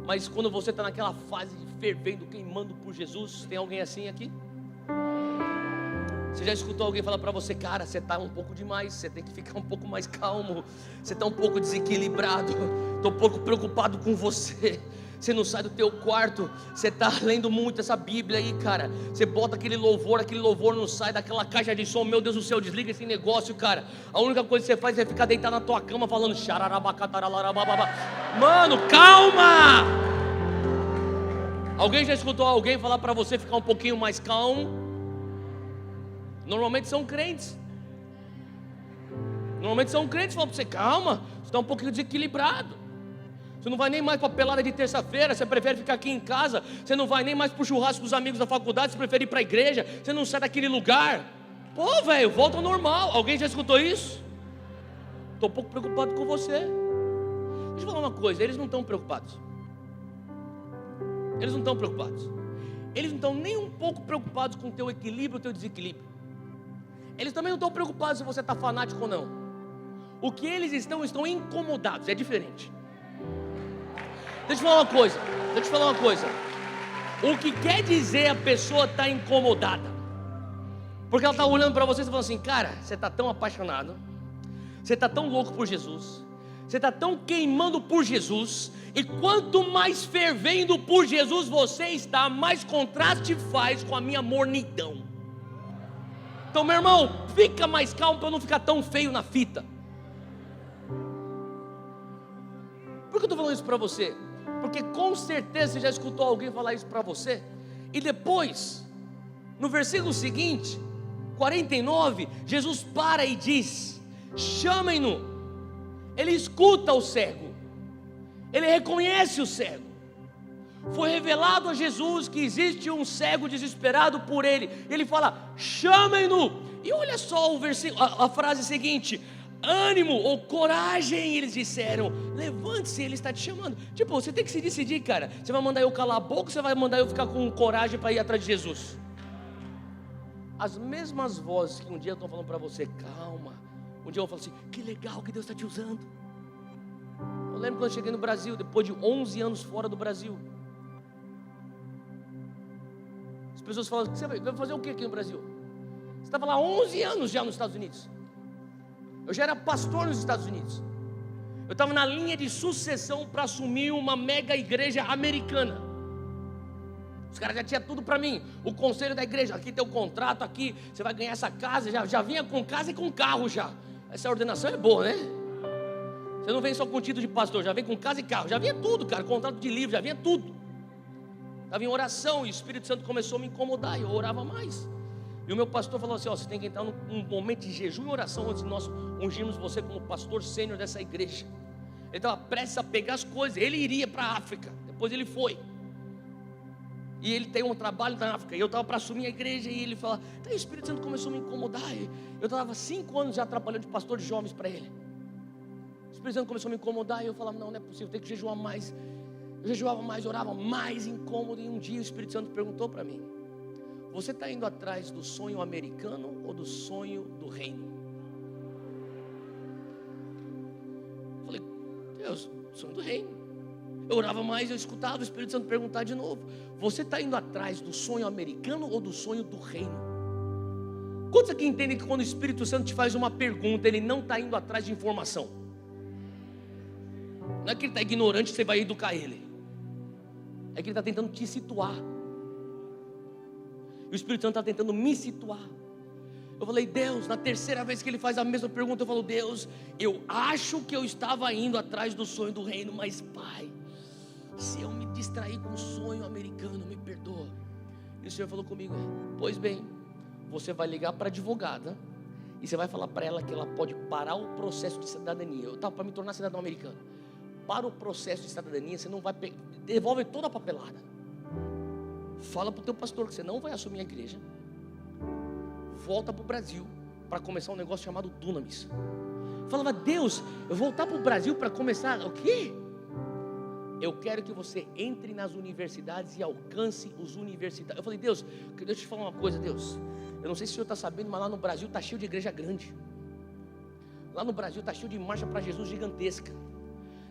mas quando você está naquela fase de fervendo, queimando por Jesus, tem alguém assim aqui? Você já escutou alguém falar para você: cara, você está um pouco demais, você tem que ficar um pouco mais calmo, você está um pouco desequilibrado, estou um pouco preocupado com você. Você não sai do teu quarto, você está lendo muito essa Bíblia aí, cara. Você bota aquele louvor não sai daquela caixa de som. Meu Deus do céu, desliga esse negócio, cara. A única coisa que você faz é ficar deitado na tua cama falando xararabacataralarabababa. Mano, calma! Alguém já escutou alguém falar para você ficar um pouquinho mais calmo? Normalmente são crentes. Falam para você: calma, você está um pouquinho desequilibrado. Você não vai nem mais para a pelada de terça-feira, você prefere ficar aqui em casa. Você não vai nem mais para o churrasco dos amigos da faculdade, você prefere ir para a igreja. Você não sai daquele lugar. Pô, velho, volta ao normal. Alguém já escutou isso? Estou um pouco preocupado com você. Deixa eu falar uma coisa, eles não estão preocupados. Eles não estão nem um pouco preocupados com o teu equilíbrio, o teu desequilíbrio. Eles também não estão preocupados se você está fanático ou não. O que eles estão incomodados, é diferente. Deixa eu te falar uma coisa. O que quer dizer a pessoa está incomodada? Porque ela está olhando para você e falando assim: cara, você está tão apaixonado, você está tão louco por Jesus, você está tão queimando por Jesus, e quanto mais fervendo por Jesus você está, mais contraste faz com a minha mornidão. Então, meu irmão, fica mais calmo para não ficar tão feio na fita. Por que eu estou falando isso para você? Porque com certeza você já escutou alguém falar isso para você. E depois, no versículo seguinte, 49, Jesus para e diz: chamem-no. Ele escuta o cego, ele reconhece o cego. Foi revelado a Jesus que existe um cego desesperado por ele. Ele fala: chamem-no. E olha só o versículo, a frase seguinte: ânimo ou coragem, eles disseram, levante-se, ele está te chamando. Tipo, você tem que se decidir, cara. Você vai mandar eu calar a boca ou você vai mandar eu ficar com coragem para ir atrás de Jesus? As mesmas vozes que um dia estão falando para você: calma. Um dia eu falo assim: que legal que Deus está te usando. Eu lembro quando eu cheguei no Brasil, depois de 11 anos fora do Brasil. As pessoas falam: você vai fazer o que aqui no Brasil? Você estava lá 11 anos já nos Estados Unidos. Eu já era pastor nos Estados Unidos. Eu estava na linha de sucessão para assumir uma mega igreja americana. Os caras já tinham tudo para mim. O conselho da igreja: aqui tem o contrato, aqui você vai ganhar essa casa. Já vinha com casa e com carro já. Essa ordenação é boa, né? Você não vem só com título de pastor, já vem com casa e carro. Já vinha tudo, cara, contrato de livro, já vinha tudo. Estava em oração e o Espírito Santo começou a me incomodar. E eu orava mais. E o meu pastor falou assim: ó, você tem que entrar num momento de jejum e oração antes de nós ungirmos você como pastor sênior dessa igreja. Ele estava prestes a pegar as coisas. Ele iria para a África. Depois ele foi. E ele tem um trabalho na África. E eu estava para assumir a igreja. E ele fala: então o Espírito Santo começou a me incomodar. E eu estava 5 anos já trabalhando de pastor de jovens para ele. O Espírito Santo começou a me incomodar. E eu falava: não é possível, tem que jejuar mais. Eu jejuava mais, orava mais, incômodo. E um dia o Espírito Santo perguntou para mim: você está indo atrás do sonho americano ou do sonho do reino? Eu falei: Deus, sonho do reino. Eu orava mais, eu escutava o Espírito Santo perguntar de novo: você está indo atrás do sonho americano ou do sonho do reino? Quantos aqui entendem que quando o Espírito Santo te faz uma pergunta, ele não está indo atrás de informação? Não é que ele está ignorante, você vai educar ele. É que ele está tentando te situar. E o Espírito Santo está tentando me situar. Eu falei: Deus, na terceira vez que ele faz a mesma pergunta, eu falo: Deus, eu acho que eu estava indo atrás do sonho do reino, mas Pai, se eu me distrair com o sonho americano, me perdoa. E o Senhor falou comigo: pois bem, você vai ligar para a advogada e você vai falar para ela que ela pode parar o processo de cidadania. Eu estava para me tornar cidadão americano. Para o processo de cidadania, você não vai devolve toda a papelada. Fala para o teu pastor que você não vai assumir a igreja. Volta para o Brasil para começar um negócio chamado Dunamis. Falava: Deus, eu voltar para o Brasil para começar o quê? Eu quero que você entre nas universidades e alcance os universitários. Eu falei: Deus, deixa eu te falar uma coisa, Deus. Eu não sei se o senhor está sabendo, mas lá no Brasil está cheio de igreja grande. Lá no Brasil está cheio de marcha para Jesus gigantesca.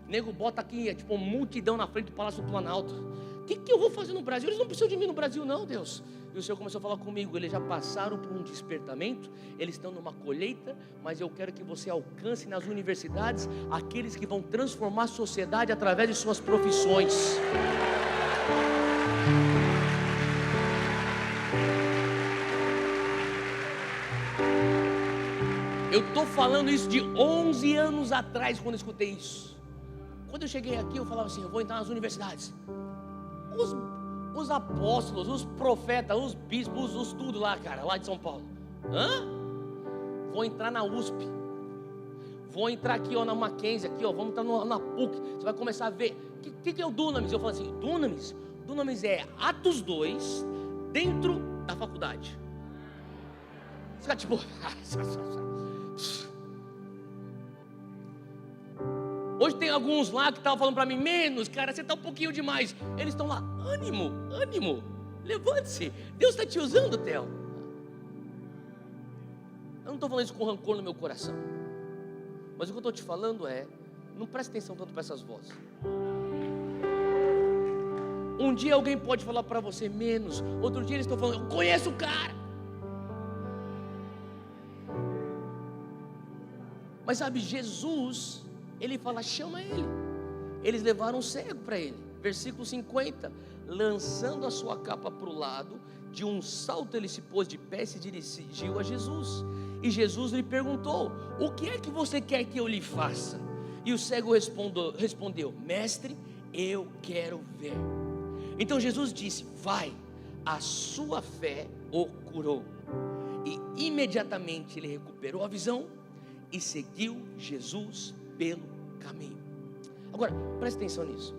Nego bota aqui, tipo uma multidão na frente do Palácio do Planalto. O que eu vou fazer no Brasil? Eles não precisam de mim no Brasil não, Deus. E o Senhor começou a falar comigo: eles já passaram por um despertamento, eles estão numa colheita, mas eu quero que você alcance nas universidades aqueles que vão transformar a sociedade através de suas profissões. Eu estou falando isso de 11 anos atrás, quando eu escutei isso. Quando eu cheguei aqui, eu falava assim: eu vou entrar nas universidades. Os apóstolos, os profetas, os bispos, os tudo lá, cara, lá de São Paulo. Vou entrar na USP. Vou entrar aqui, ó, na Mackenzie, aqui, ó, vamos entrar na PUC. Você vai começar a ver. O que é o Dunamis? Eu falo assim: Dunamis é Atos 2 dentro da faculdade. Você fica tipo... Hoje tem alguns lá que estavam falando para mim: menos, cara, você está um pouquinho demais. Eles estão lá: ânimo, levante-se, Deus está te usando, Theo. Eu não estou falando isso com rancor no meu coração, mas o que eu estou te falando é: não preste atenção tanto para essas vozes. Um dia alguém pode falar para você menos, outro dia eles estão falando: eu conheço o cara. Mas sabe, Jesus, ele fala: chama ele. Eles levaram um cego para ele. Versículo 50: lançando a sua capa para o lado, de um salto ele se pôs de pé e se dirigiu a Jesus. E Jesus lhe perguntou: o que é que você quer que eu lhe faça? E o cego respondeu: mestre, eu quero ver. Então Jesus disse: vai, a sua fé o curou. E imediatamente ele recuperou a visão e seguiu Jesus pelo caminho. Agora, preste atenção nisso.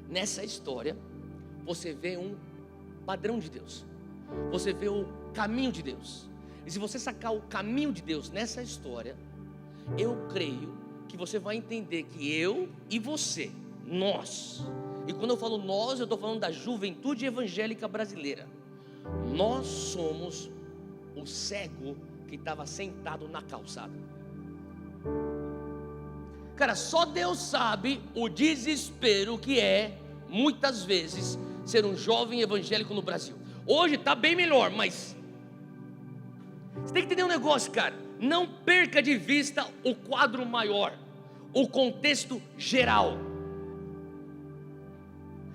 Nessa história, você vê um padrão de Deus, você vê o caminho de Deus. E se você sacar o caminho de Deus nessa história, eu creio que você vai entender que eu e você, nós, e quando eu falo nós, eu estou falando da juventude evangélica brasileira, nós somos o cego que estava sentado na calçada. Cara, só Deus sabe o desespero que é, muitas vezes, ser um jovem evangélico no Brasil. Hoje está bem melhor, mas você tem que entender um negócio, cara. Não perca de vista o quadro maior, o contexto geral.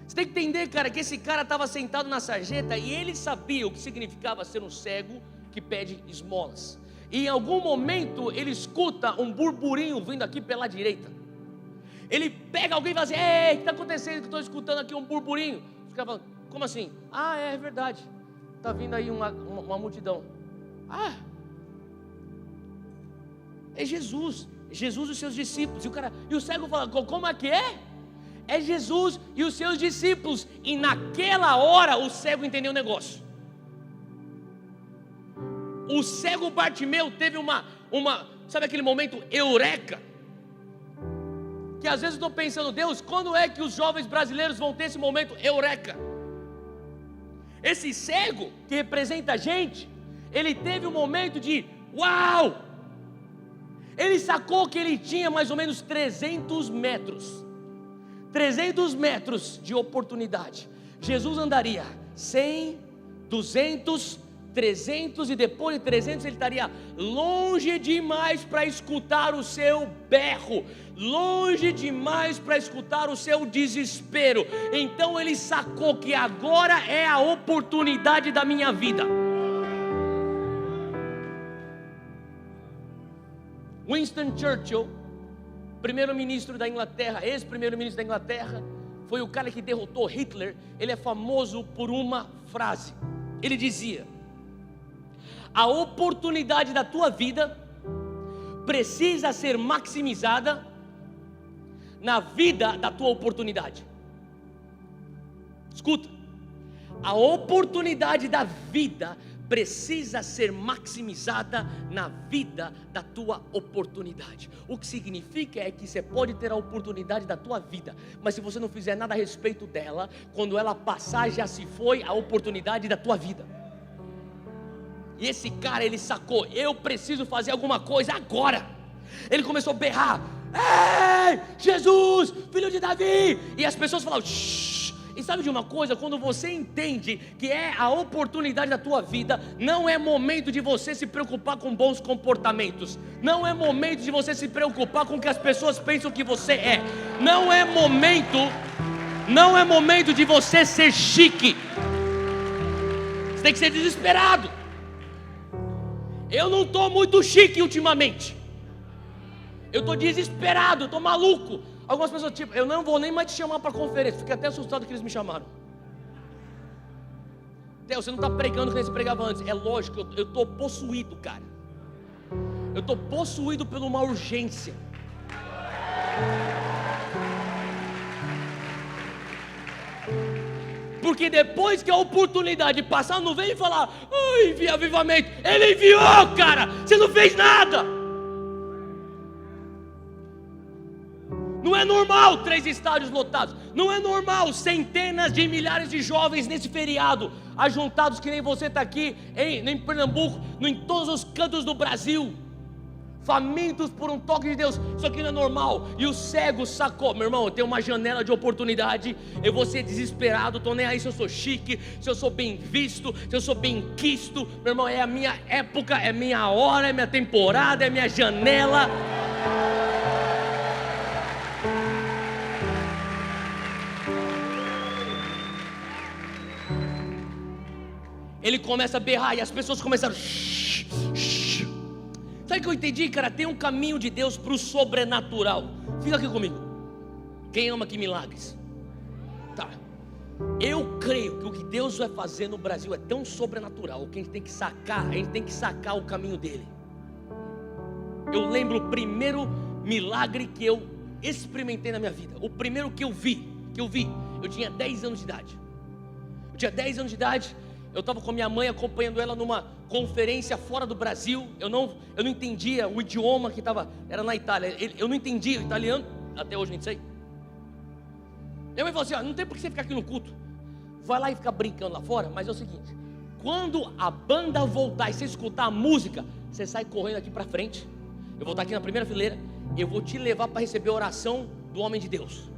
Você tem que entender, cara, que esse cara estava sentado na sarjeta e ele sabia o que significava ser um cego que pede esmolas. E em algum momento ele escuta um burburinho vindo aqui pela direita. Ele pega alguém e fala assim: ei, o que está acontecendo? Que estou escutando aqui um burburinho. Os caras falam: como assim? Ah, é verdade, está vindo aí uma multidão. Ah, é Jesus e os seus discípulos. E o cego fala: como é que é? É Jesus e os seus discípulos. E naquela hora o cego entendeu o negócio. O cego Bartimeu teve sabe aquele momento eureka? Que às vezes eu estou pensando: Deus, quando é que os jovens brasileiros vão ter esse momento eureka? Esse cego que representa a gente, ele teve um momento de uau! Ele sacou que ele tinha mais ou menos 300 metros de oportunidade. Jesus andaria 100, 200, 300 e depois de 300 ele estaria longe demais para escutar o seu berro, longe demais para escutar o seu desespero. Então ele sacou que agora é a oportunidade da minha vida. Winston Churchill, primeiro-ministro da Inglaterra, ex-primeiro-ministro da Inglaterra, foi o cara que derrotou Hitler. Ele é famoso por uma frase. Ele dizia: a oportunidade da tua vida precisa ser maximizada na vida da tua oportunidade. Escuta, a oportunidade da vida precisa ser maximizada na vida da tua oportunidade. O que significa é que você pode ter a oportunidade da tua vida, mas se você não fizer nada a respeito dela, quando ela passar já se foi a oportunidade da tua vida. E esse cara, ele sacou: eu preciso fazer alguma coisa agora. Ele começou a berrar: ei, Jesus, filho de Davi! E as pessoas falavam: shh. E sabe de uma coisa? Quando você entende que é a oportunidade da tua vida, não é momento de você se preocupar com bons comportamentos, não é momento de você se preocupar com o que as pessoas pensam que você é, não é momento de você ser chique. Você tem que ser desesperado. Eu não estou muito chique ultimamente, eu estou desesperado, eu estou maluco. Algumas pessoas tipo: eu não vou nem mais te chamar para conferência. Fiquei até assustado que eles me chamaram. Deus, você não está pregando que nem você pregava antes. É lógico, eu estou possuído, cara. Eu estou possuído por uma urgência. Porque depois que a oportunidade passar, não vem falar: ai, envia avivamento. Ele enviou, cara, você não fez nada. Não é normal 3 estádios lotados. Não é normal centenas de milhares de jovens nesse feriado, ajuntados que nem você está aqui em Pernambuco, em todos os cantos do Brasil, famintos por um toque de Deus. Isso aqui não é normal. E o cego sacou: meu irmão, eu tenho uma janela de oportunidade. Eu vou ser desesperado, estou nem aí se eu sou chique, se eu sou bem visto, se eu sou bem quisto. Meu irmão, é a minha época, é minha hora, é minha temporada, é minha janela. Ele começa a berrar e as pessoas começaram: shh, shh. Sabe o que eu entendi, cara? Tem um caminho de Deus para o sobrenatural. Fica aqui comigo. Quem ama aqui milagres? Tá. Eu creio que o que Deus vai fazer no Brasil é tão sobrenatural que a gente tem que sacar o caminho dele. Eu lembro o primeiro milagre que eu experimentei na minha vida. O primeiro que eu vi. Eu tinha 10 anos de idade. Eu estava com a minha mãe acompanhando ela numa conferência fora do Brasil. Eu não entendia o idioma que era na Itália. Eu não entendia o italiano, até hoje não sei. Minha mãe falou assim: não tem por que você ficar aqui no culto, vai lá e fica brincando lá fora. Mas é o seguinte, quando a banda voltar e você escutar a música, você sai correndo aqui para frente. Eu vou estar aqui na primeira fileira. Eu vou te levar para receber a oração do homem de Deus.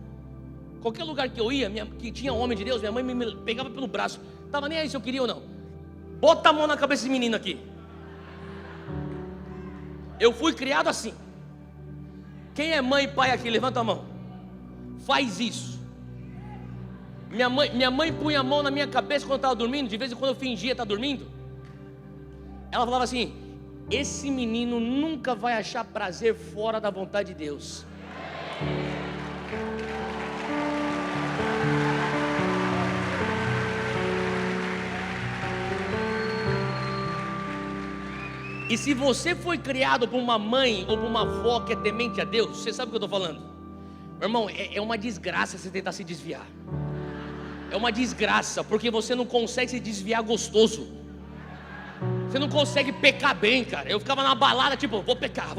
Qualquer lugar que eu ia, que tinha um homem de Deus, minha mãe me pegava pelo braço. Estava nem aí se eu queria ou não. Bota a mão na cabeça desse menino aqui. Eu fui criado assim. Quem é mãe e pai aqui? Levanta a mão. Faz isso. Minha mãe punha a mão na minha cabeça quando eu estava dormindo. De vez em quando eu fingia estar dormindo. Ela falava assim: esse menino nunca vai achar prazer fora da vontade de Deus. E se você foi criado por uma mãe ou por uma avó que é temente a Deus, você sabe o que eu estou falando? Meu irmão, é uma desgraça você tentar se desviar. É uma desgraça, porque você não consegue se desviar gostoso. Você não consegue pecar bem, cara. Eu ficava na balada, tipo, vou pecar.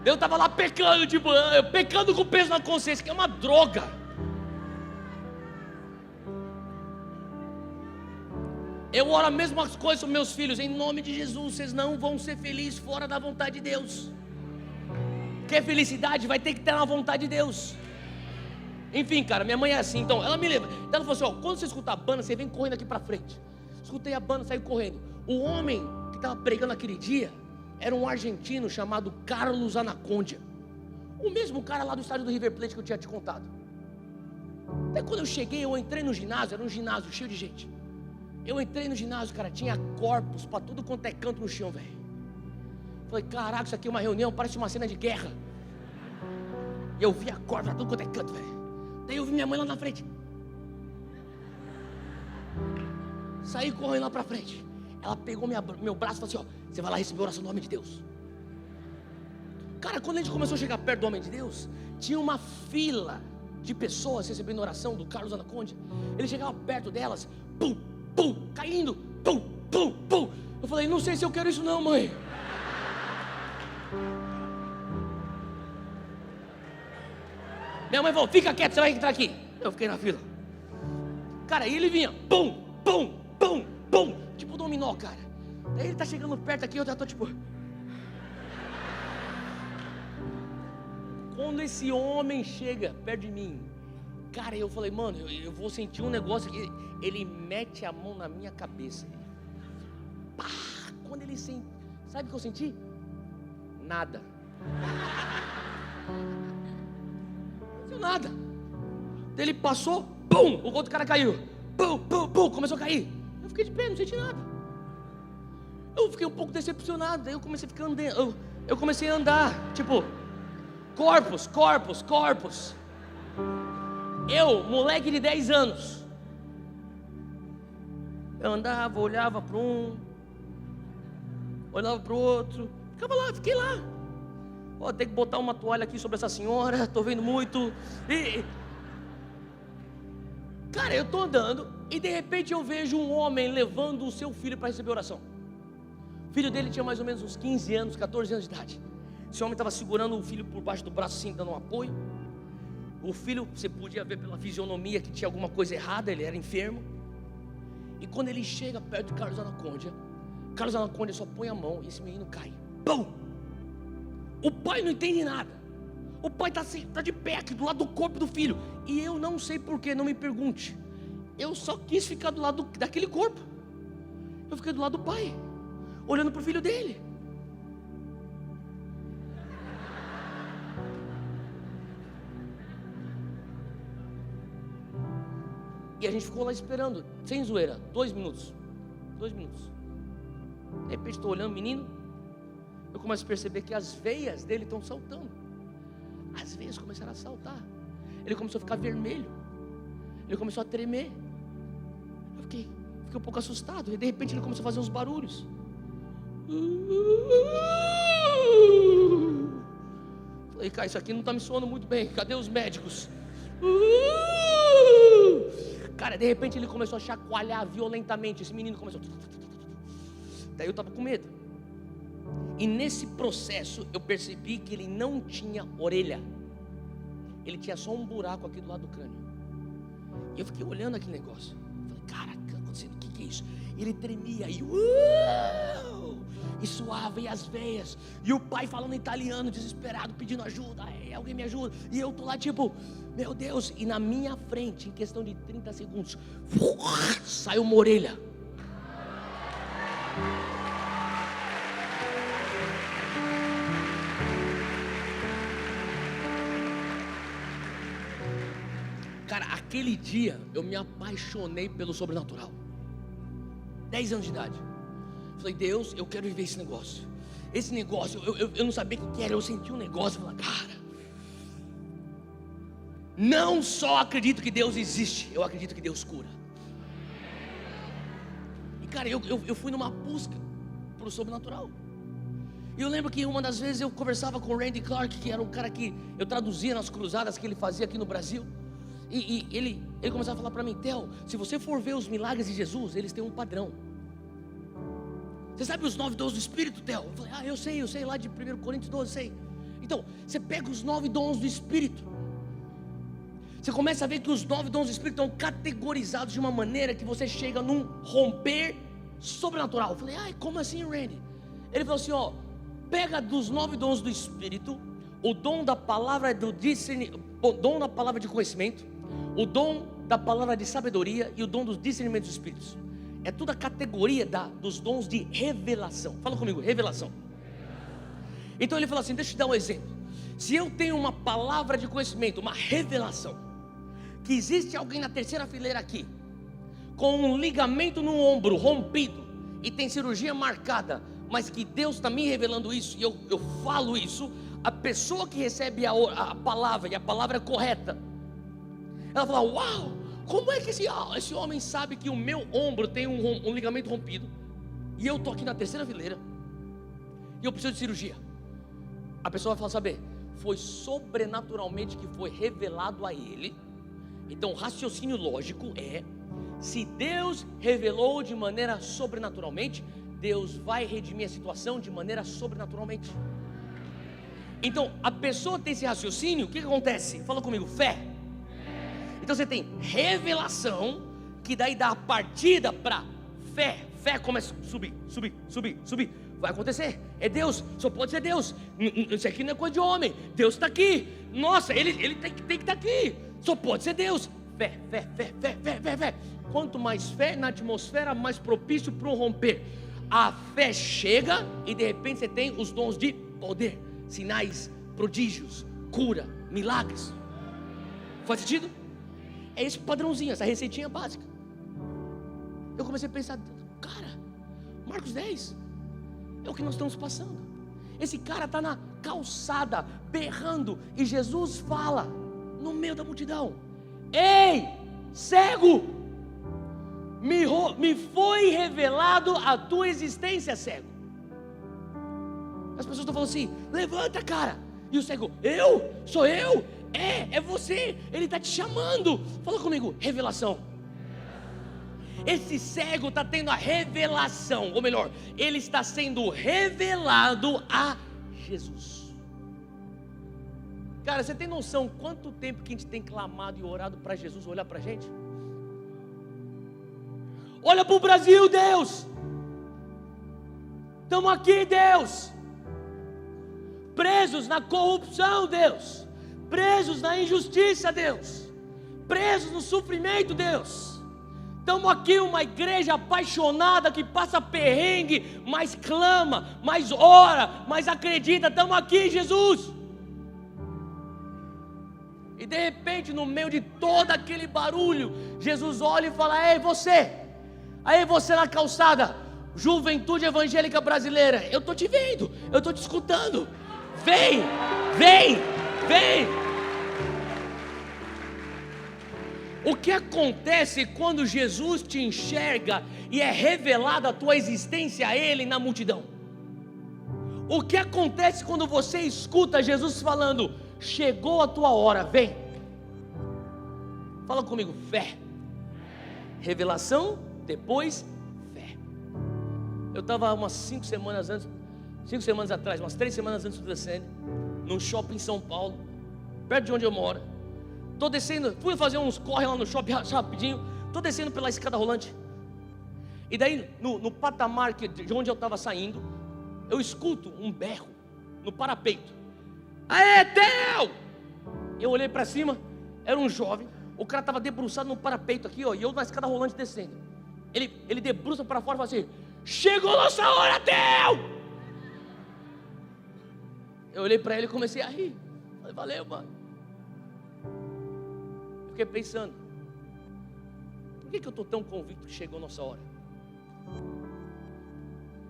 Eu estava lá pecando, tipo, pecando com peso na consciência, que é uma droga. Eu oro a mesma coisa para meus filhos: em nome de Jesus, vocês não vão ser felizes fora da vontade de Deus. Quer felicidade? Vai ter que ter na vontade de Deus. Enfim, cara, minha mãe é assim, então ela me lembra. Então ela falou assim: quando você escutar a banda, você vem correndo aqui para frente. Escutei a banda, saí correndo. O homem que estava pregando aquele dia era um argentino chamado Carlos Anacondia. O mesmo cara lá do estádio do River Plate que eu tinha te contado. Até quando eu cheguei, eu entrei no ginásio, era um ginásio cheio de gente. Eu entrei no ginásio, cara, tinha corpos para tudo quanto é canto no chão, velho. Falei: caraca, isso aqui é uma reunião, parece uma cena de guerra. E eu vi a corpos para tudo quanto é canto, velho. Daí eu vi minha mãe lá na frente. Saí correndo lá para frente. Ela pegou meu braço e falou assim: você vai lá receber a oração do homem de Deus. Cara, quando a gente começou a chegar perto do homem de Deus, tinha uma fila de pessoas recebendo a oração do Carlos Anacondia. Ele chegava perto delas, pum, pum, caindo, pum, pum, pum. Eu falei: não sei se eu quero isso não, mãe. Minha mãe falou: fica quieto, você vai entrar aqui. Eu fiquei na fila. Cara, aí ele vinha, pum, pum, pum, pum, tipo dominó, cara. Daí ele tá chegando perto aqui, eu já tô tipo... Quando esse homem chega perto de mim, cara, eu falei: mano, eu vou sentir um negócio aqui. Ele mete a mão na minha cabeça. Pá! Quando ele sente, sabe o que eu senti? Nada. Não sentiu nada. Ele passou, pum, o outro cara caiu. Pum, pum, pum, começou a cair. Eu fiquei de pé, não senti nada. Eu fiquei um pouco decepcionado. Daí eu comecei a ficar andando. Eu comecei a andar, tipo, corpos. Eu, moleque de 10 anos, eu andava, olhava para um, olhava para o outro, ficava lá, fiquei lá. Tem que botar uma toalha aqui sobre essa senhora, estou vendo muito. Cara, eu estou andando e de repente eu vejo um homem levando o seu filho para receber oração. O filho dele tinha mais ou menos uns 15 anos, 14 anos de idade. Esse homem estava segurando o filho por baixo do braço assim, dando um apoio. O filho, você podia ver pela fisionomia que tinha alguma coisa errada, ele era enfermo. E quando ele chega perto de Carlos Anacondia só põe a mão e esse menino cai. Pum! O pai não entende nada. O pai está de pé aqui do lado do corpo do filho. E eu não sei porquê, não me pergunte. Eu só quis ficar do lado daquele corpo. Eu fiquei do lado do pai, olhando para o filho dele. E a gente ficou lá esperando, sem zoeira, 2 minutos. 2 minutos. De repente estou olhando o menino, eu começo a perceber que as veias dele estão saltando. As veias começaram a saltar. Ele começou a ficar vermelho. Ele começou a tremer. Eu fiquei um pouco assustado. E de repente ele começou a fazer uns barulhos. Falei: Falei, cara, isso aqui não está me soando muito bem. Cadê os médicos? Cara, de repente ele começou a chacoalhar violentamente. Esse menino começou. Daí eu estava com medo. E nesse processo eu percebi que ele não tinha orelha. Ele tinha só um buraco aqui do lado do crânio. E eu fiquei olhando aquele negócio. Falei, cara, o que está acontecendo? O que é isso? E ele tremia e suava, e as veias. E o pai falando em italiano, desesperado, pedindo ajuda. Alguém me ajuda. E eu tô lá tipo, meu Deus. E na minha frente, em questão de 30 segundos, saiu uma orelha. Cara, aquele dia eu me apaixonei pelo sobrenatural. 10 anos de idade. Falei, Deus, eu quero viver esse negócio. Esse negócio, eu não sabia o que era. Eu senti um negócio. Falei, cara, não só acredito que Deus existe, eu acredito que Deus cura. E cara, eu fui numa busca pro sobrenatural. E eu lembro que uma das vezes eu conversava com o Randy Clark, que era um cara que eu traduzia nas cruzadas que ele fazia aqui no Brasil. E ele começava a falar para mim, Theo, se você for ver os milagres de Jesus, eles têm um padrão. Você sabe os 9 dons do Espírito, Theo? Eu falei, eu sei lá de 1 Coríntios 12, sei. Então, você pega os 9 dons do Espírito. Você começa a ver que os 9 dons do Espírito estão categorizados de uma maneira que você chega num romper sobrenatural. Eu falei, como assim, Randy? Ele falou assim, pega dos 9 dons do Espírito, o dom da palavra do discernimento, o dom da palavra de conhecimento, o dom da palavra de sabedoria e o dom dos discernimentos dos Espíritos. É toda a categoria dos dons de revelação. Fala comigo, revelação. Então ele fala assim, deixa eu te dar um exemplo. Se eu tenho uma palavra de conhecimento, uma revelação, que existe alguém na terceira fileira aqui, com um ligamento no ombro rompido, e tem cirurgia marcada, mas que Deus está me revelando isso, e eu falo isso, a pessoa que recebe a palavra, e a palavra é correta, ela fala, uau, como é que esse homem sabe que o meu ombro tem um ligamento rompido, e eu estou aqui na terceira fileira, e eu preciso de cirurgia? A pessoa vai falar, saber, foi sobrenaturalmente que foi revelado a ele. Então o raciocínio lógico é, se Deus revelou de maneira sobrenaturalmente, Deus vai redimir a situação de maneira sobrenaturalmente. Então a pessoa tem esse raciocínio, o que acontece? Fala comigo, fé. Então você tem revelação, que daí dá a partida para fé. Fé começa a subir. Vai acontecer, é Deus, só pode ser Deus. Isso aqui não é coisa de homem, Deus está aqui. Nossa, ele tem que estar aqui, só pode ser Deus. Fé. Quanto mais fé na atmosfera, mais propício para um romper. A fé chega e de repente você tem os dons de poder, sinais, prodígios, cura, milagres. Faz sentido? É esse padrãozinho, essa receitinha básica. Eu comecei a pensar, cara, Marcos 10 é o que nós estamos passando. Esse cara está na calçada berrando, e Jesus fala no meio da multidão, ei, cego, me foi revelado a tua existência, cego. As pessoas estão falando assim, levanta, cara. E o cego, eu? Sou eu? É você, ele está te chamando. Fala comigo, revelação. Esse cego está tendo a revelação, ou melhor, ele está sendo revelado a Jesus. Cara, você tem noção quanto tempo que a gente tem clamado e orado para Jesus olhar para a gente? Olha para o Brasil, Deus. Estamos aqui, Deus. Presos na corrupção, Deus. Presos na injustiça, Deus. Presos no sofrimento, Deus. Estamos aqui, uma igreja apaixonada que passa perrengue, mas clama, mas ora, mas acredita. Estamos aqui, Jesus. E de repente, no meio de todo aquele barulho, Jesus olha e fala, ei, você. Aí você na calçada, juventude evangélica brasileira, eu estou te vendo, eu estou te escutando. Vem. O que acontece quando Jesus te enxerga e é revelada a tua existência a Ele na multidão? O que acontece quando você escuta Jesus falando: chegou a tua hora, vem? Fala comigo, fé. Revelação, depois fé. Eu estava umas 5 semanas atrás, umas 3 semanas antes do Descende, num shopping em São Paulo, perto de onde eu moro. Estou descendo, fui fazer uns corre lá no shopping rapidinho. Estou descendo pela escada rolante. E daí, no patamar de onde eu estava saindo, eu escuto um berro no parapeito. Aê, Theo! Eu olhei para cima, era um jovem. O cara estava debruçado no parapeito aqui, ó, e eu na escada rolante descendo. Ele debruça para fora e fala assim: chegou nossa hora, Theo! Eu olhei para ele e comecei a rir. Falei: valeu, mano. Fiquei pensando: por que eu estou tão convicto que chegou nossa hora?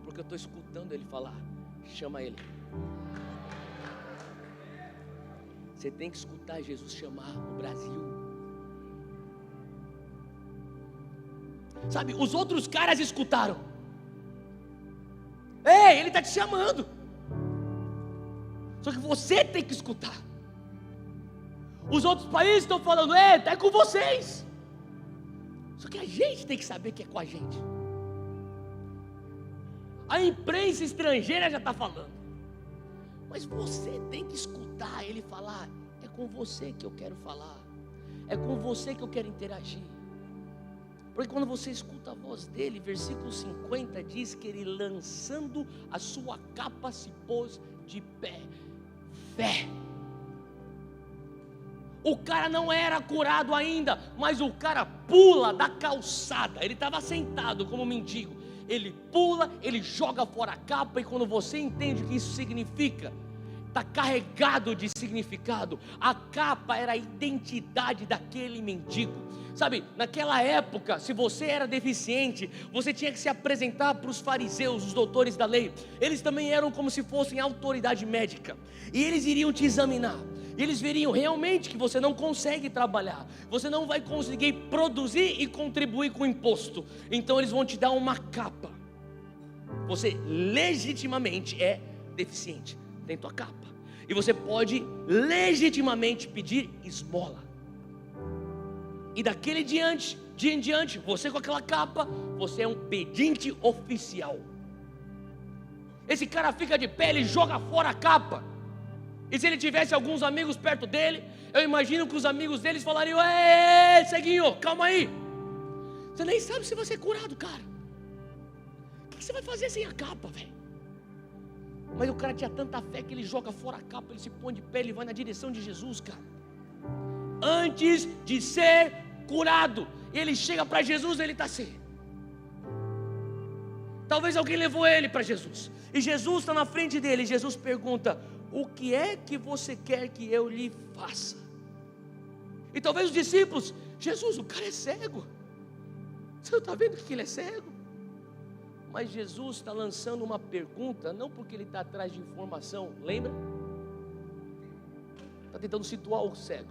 Porque eu estou escutando ele falar: chama ele. Você tem que escutar Jesus chamar o Brasil. Sabe, os outros caras escutaram: ei, ele está te chamando. Só que você tem que escutar. Os outros países estão falando: ei, está com vocês. Só que a gente tem que saber que é com a gente. A imprensa estrangeira já está falando, mas você tem que escutar ele falar: é com você que eu quero falar, é com você que eu quero interagir. Porque quando você escuta a voz dele, versículo 50 diz que ele, lançando a sua capa, se pôs de pé. Fé. O cara não era curado ainda, mas o cara pula da calçada. Ele estava sentado como mendigo. Ele pula, ele joga fora a capa, e quando você entende o que isso significa, está carregado de significado. A capa era a identidade daquele mendigo. Sabe, naquela época, se você era deficiente, você tinha que se apresentar para os fariseus, os doutores da lei. Eles também eram como se fossem autoridade médica, e eles iriam te examinar. E eles veriam realmente que você não consegue trabalhar, você não vai conseguir produzir e contribuir com o imposto. Então eles vão te dar uma capa. Você legitimamente é deficiente, tem tua capa, e você pode legitimamente pedir esmola. E daquele dia em diante, você com aquela capa, você é um pedinte oficial. Esse cara fica de pé, ele joga fora a capa. E se ele tivesse alguns amigos perto dele, eu imagino que os amigos deles falariam: ei, ceguinho, calma aí. Você nem sabe se vai ser curado, cara. O que você vai fazer sem a capa, velho? Mas o cara tinha tanta fé que ele joga fora a capa, ele se põe de pé, ele vai na direção de Jesus, cara. Antes de ser curado, ele chega para Jesus, ele está assim. Talvez alguém levou ele para Jesus, e Jesus está na frente dele, e Jesus pergunta: o que é que você quer que eu lhe faça? E talvez os discípulos: Jesus, o cara é cego, você não está vendo que ele é cego? Mas Jesus está lançando uma pergunta, não porque ele está atrás de informação, lembra? Está tentando situar o cego.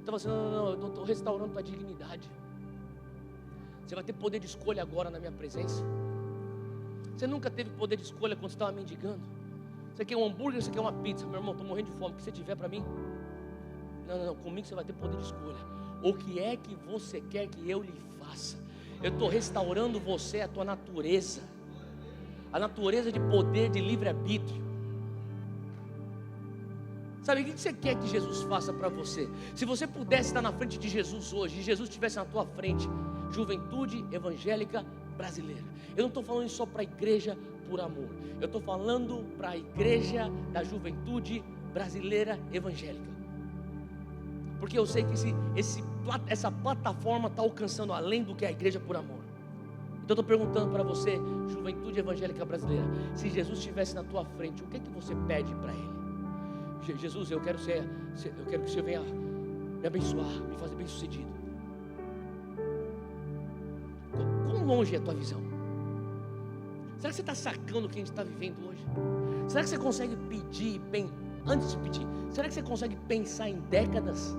Então você: não, eu estou restaurando tua dignidade. Você vai ter poder de escolha agora na minha presença. Você nunca teve poder de escolha quando você estava mendigando. Você quer um hambúrguer, você quer uma pizza? Meu irmão, estou morrendo de fome, o que você tiver para mim? Não, comigo você vai ter poder de escolha. O que é que você quer que eu lhe faça? Eu estou restaurando você, a tua natureza, a natureza de poder, de livre-arbítrio. Sabe o que você quer que Jesus faça para você? Se você pudesse estar na frente de Jesus hoje, e Jesus estivesse na tua frente: Juventude Evangélica Brasileira. Eu não estou falando isso só para a igreja por amor, eu estou falando para a igreja da Juventude Brasileira Evangélica, porque eu sei que essa plataforma está alcançando além do que a igreja por amor. Então eu estou perguntando para você, Juventude Evangélica Brasileira, se Jesus estivesse na tua frente, o que é que você pede para Ele? Jesus, eu quero que o Senhor venha me abençoar, me fazer bem sucedido. Quão longe é a tua visão? Será que você está sacando o que a gente está vivendo hoje? Será que você consegue pedir, antes de pedir, será que você consegue pensar em décadas?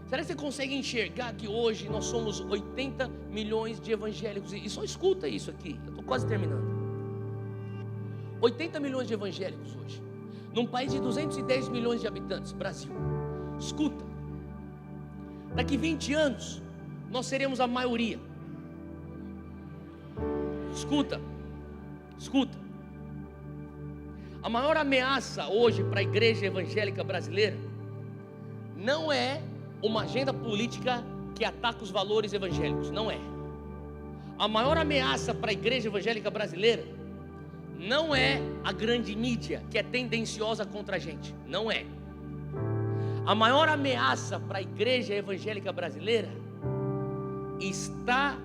Será que você consegue enxergar que hoje nós somos 80 milhões de evangélicos? E só escuta isso aqui, eu estou quase terminando. 80 milhões de evangélicos hoje, num país de 210 milhões de habitantes, Brasil. Escuta, daqui 20 anos, nós seremos a maioria. Escuta. A maior ameaça hoje para a igreja evangélica brasileira não é uma agenda política que ataca os valores evangélicos, não é. A maior ameaça para a igreja evangélica brasileira não é a grande mídia que é tendenciosa contra a gente, não é. A maior ameaça para a igreja evangélica brasileira está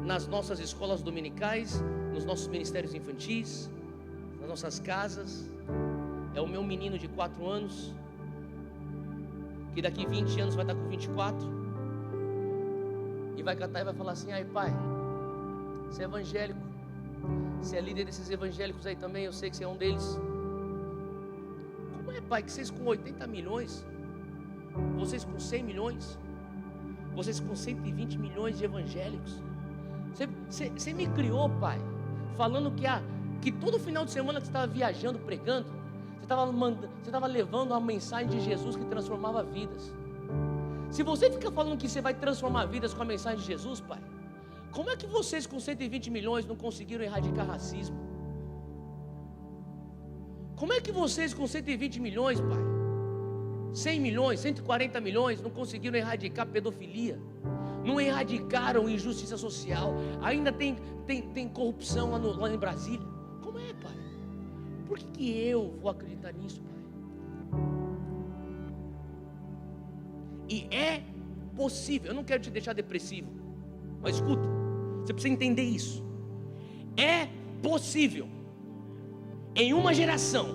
nas nossas escolas dominicais, nos nossos ministérios infantis, nas nossas casas. É o meu menino de 4 anos, que daqui 20 anos vai estar com 24, e vai cantar e vai falar assim: ai pai, você é evangélico, você é líder desses evangélicos aí também, eu sei que você é um deles. Como é, pai, que vocês com 80 milhões, vocês com 100 milhões, vocês com 120 milhões de evangélicos, você me criou, pai, falando que todo final de semana que você estava viajando, pregando, você estava levando a mensagem de Jesus que transformava vidas. Se você fica falando que você vai transformar vidas com a mensagem de Jesus, pai, como é que vocês com 120 milhões não conseguiram erradicar racismo? Como é que vocês com 120 milhões, pai, 100 milhões, 140 milhões, não conseguiram erradicar pedofilia? Não erradicaram injustiça social? Ainda tem corrupção lá em Brasília? Como é, pai? Por que eu vou acreditar nisso, pai? E é possível, eu não quero te deixar depressivo, mas escuta, você precisa entender isso. É possível, em uma geração,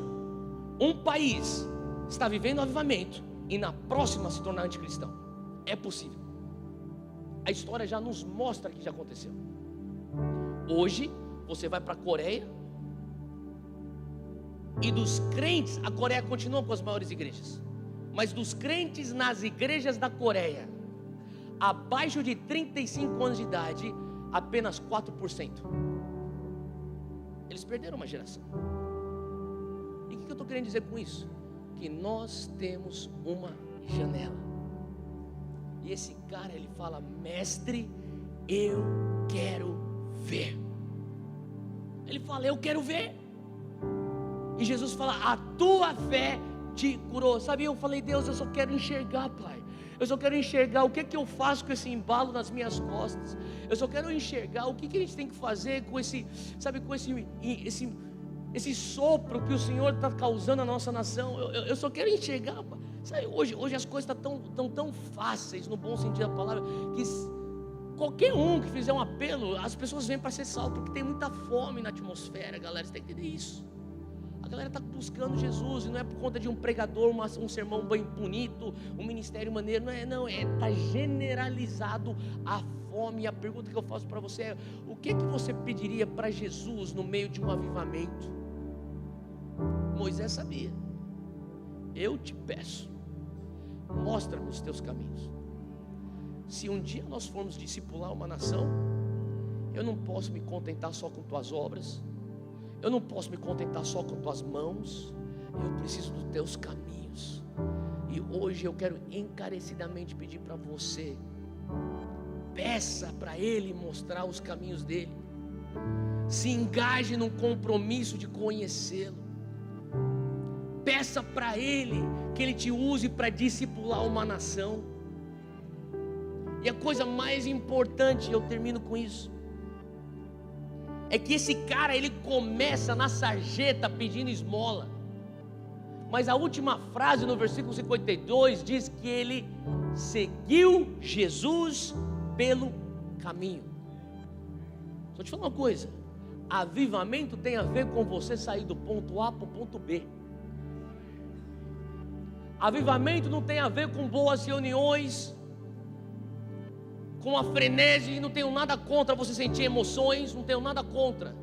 um país está vivendo avivamento e na próxima se tornar anticristão. É possível. A história já nos mostra que já aconteceu. Hoje, você vai para a Coreia, e dos crentes, a Coreia continua com as maiores igrejas, mas dos crentes nas igrejas da Coreia, abaixo de 35 anos de idade, apenas 4%. Eles perderam uma geração. E o que eu estou querendo dizer com isso? Que nós temos uma janela. E esse cara, ele fala: mestre, eu quero ver. Ele fala: eu quero ver. E Jesus fala: a tua fé te curou. Sabe, eu falei: Deus, eu só quero enxergar, pai. Eu só quero enxergar o que eu faço com esse embalo nas minhas costas. Eu só quero enxergar o que a gente tem que fazer com esse, sabe, com esse sopro que o Senhor está causando na nossa nação. Eu só quero enxergar. Sabe, hoje as coisas estão tão fáceis, no bom sentido da palavra, que qualquer um que fizer um apelo, as pessoas vêm para ser salvo, porque tem muita fome na atmosfera, galera. Você tem que entender isso. A galera está buscando Jesus, e não é por conta de um pregador, um sermão bem bonito, um ministério maneiro, está generalizado a fome. E a pergunta que eu faço para você é: o que você pediria para Jesus no meio de um avivamento? Moisés sabia: eu te peço, mostra-me os teus caminhos. Se um dia nós formos discipular uma nação, eu não posso me contentar só com tuas obras, eu não posso me contentar só com tuas mãos, eu preciso dos teus caminhos. E hoje eu quero encarecidamente pedir para você: peça para Ele mostrar os caminhos dEle, se engaje num compromisso de conhecê-lo, peça para Ele que Ele te use para discipular uma nação. E a coisa mais importante, eu termino com isso, é que esse cara, ele começa na sarjeta pedindo esmola, mas a última frase no versículo 52 diz que ele seguiu Jesus pelo caminho. Deixa eu te falar uma coisa: avivamento tem a ver com você sair do ponto A para o ponto B. Avivamento não tem a ver com boas reuniões, com a frenesi. Não tenho nada contra você sentir emoções, não tenho nada contra.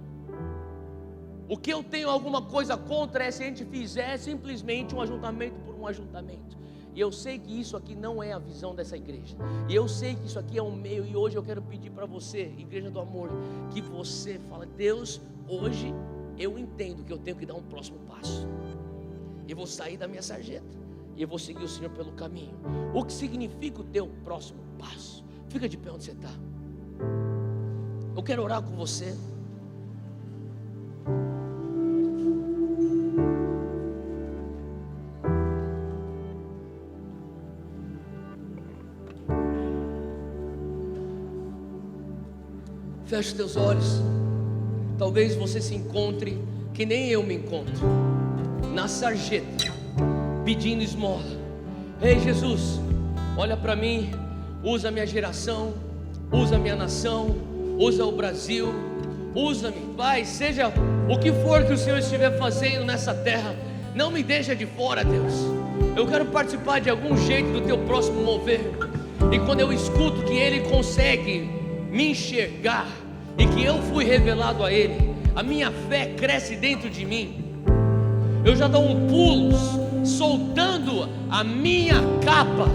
O que eu tenho alguma coisa contra é se a gente fizer simplesmente um ajuntamento por um ajuntamento. E eu sei que isso aqui não é a visão dessa igreja, e eu sei que isso aqui é um meio. E hoje eu quero pedir para você, Igreja do Amor, que você fala: Deus, hoje eu entendo que eu tenho que dar um próximo passo. Eu vou sair da minha sarjeta e eu vou seguir o Senhor pelo caminho. O que significa o teu próximo passo? Fica de pé onde você está. Eu quero orar com você. Feche os teus olhos. Talvez você se encontre que nem eu me encontro, na sarjeta, pedindo esmola. Ei Jesus, olha para mim, usa a minha geração, usa a minha nação, usa o Brasil, usa-me, Pai, seja o que for que o Senhor estiver fazendo nessa terra, não me deixa de fora, Deus. Eu quero participar de algum jeito do teu próximo mover. E quando eu escuto que Ele consegue me enxergar e que eu fui revelado a Ele, a minha fé cresce dentro de mim. Eu já dou um pulo, soltando a minha capa,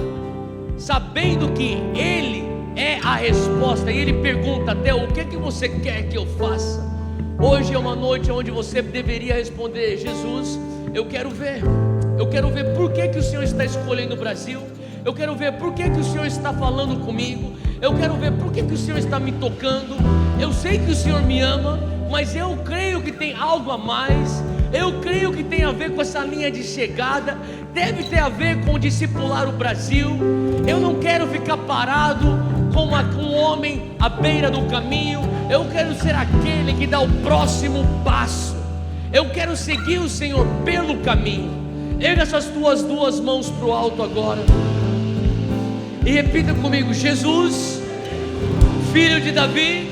sabendo que Ele é a resposta. E Ele pergunta: Theo, o que é que você quer que eu faça? Hoje é uma noite onde você deveria responder: Jesus, eu quero ver por que o Senhor está escolhendo o Brasil. Eu quero ver por que o Senhor está falando comigo. Eu quero ver por que o Senhor está me tocando. Eu sei que o Senhor me ama, mas eu creio que tem algo a mais. Eu creio que tem a ver com essa linha de chegada. Deve ter a ver com discipular o Brasil. Eu não quero ficar parado como um homem à beira do caminho. Eu quero ser aquele que dá o próximo passo. Eu quero seguir o Senhor pelo caminho. Erga essas tuas duas mãos para o alto agora e repita comigo: Jesus, filho de Davi,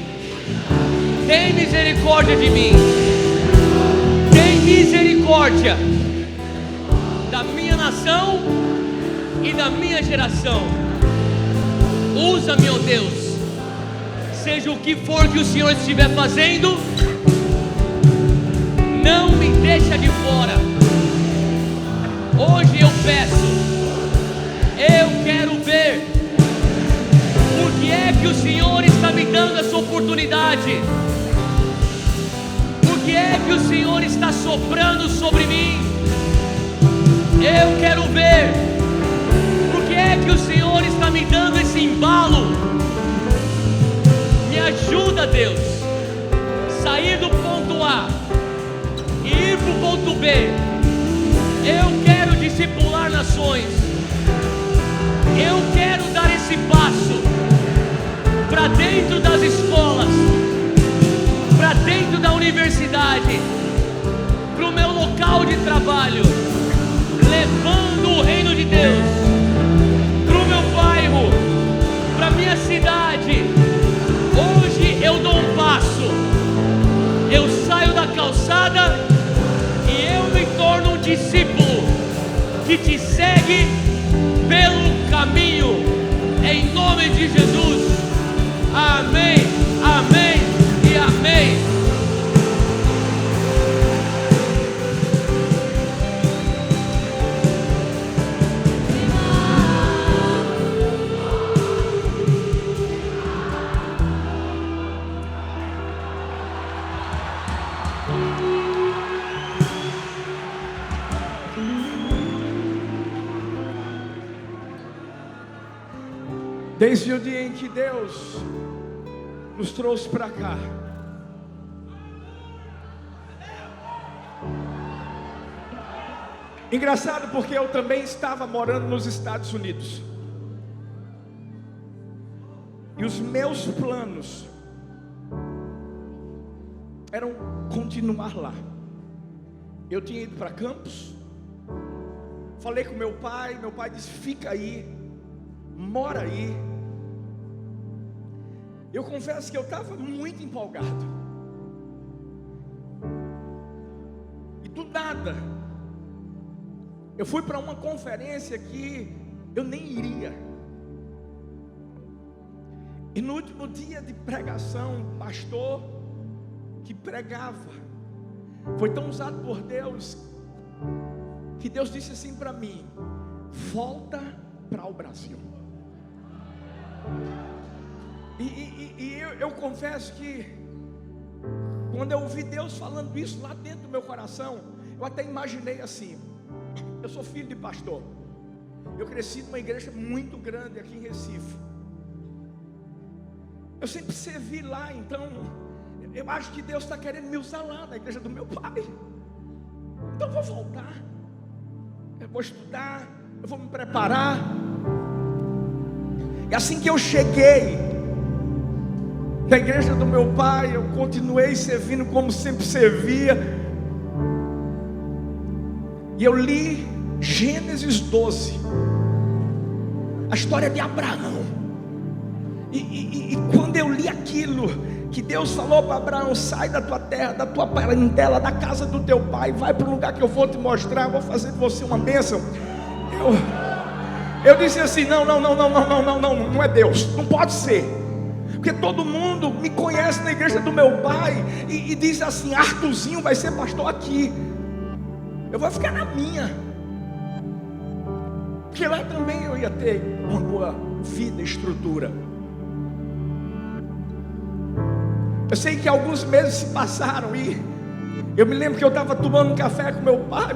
tem misericórdia de mim. Tem misericórdia da minha nação e da minha geração. Usa-me, ó Deus, seja o que for que o Senhor estiver fazendo, não me deixa de fora. Hoje eu peço, eu quero ver por que é que o Senhor está me dando essa oportunidade. Por que é que o Senhor está soprando sobre mim? Eu quero ver por que é que o Senhor está me dando esse embalo. Me ajuda, Deus, sair do ponto A e ir para o ponto B. Eu quero discipular nações. Eu quero dar esse passo para dentro das escolas, para dentro da universidade, para o meu local de trabalho, levando o reino de Deus para o meu bairro, para a minha cidade. Hoje eu dou um passo, eu saio da calçada e eu me torno um discípulo que te segue pelo caminho, em nome de Jesus. Amém, amém e amém. Desde o dia em que Deus nos trouxe para cá, engraçado porque eu também estava morando nos Estados Unidos, e os meus planos eram continuar lá. Eu tinha ido para campus, falei com meu pai disse: fica aí, mora aí. Eu confesso que eu estava muito empolgado, e do nada eu fui para uma conferência que eu nem iria, e no último dia de pregação, o pastor que pregava foi tão usado por Deus, que Deus disse assim para mim: volta para o Brasil. E eu confesso que Quando eu ouvi Deus falando isso lá dentro do meu coração, eu até imaginei assim: eu sou filho de pastor, eu cresci numa igreja muito grande aqui em Recife, eu sempre servi lá, então eu acho que Deus está querendo me usar lá na igreja do meu pai. Então eu vou voltar, eu vou estudar, eu vou me preparar. E assim que eu cheguei na igreja do meu pai, eu continuei servindo como sempre servia. E eu li Gênesis 12, a história de Abraão. E quando eu li aquilo, que Deus falou para Abraão: sai da tua terra, da tua parentela, da casa do teu pai, vai para o lugar que eu vou te mostrar, vou fazer de você uma bênção. Eu disse assim: não é Deus, não pode ser, porque todo mundo me conhece na igreja do meu pai e diz assim: Arthurzinho vai ser pastor aqui, eu vou ficar na minha, porque lá também eu ia ter uma boa vida, estrutura. Eu sei que alguns meses se passaram e eu me lembro que eu estava tomando um café com meu pai.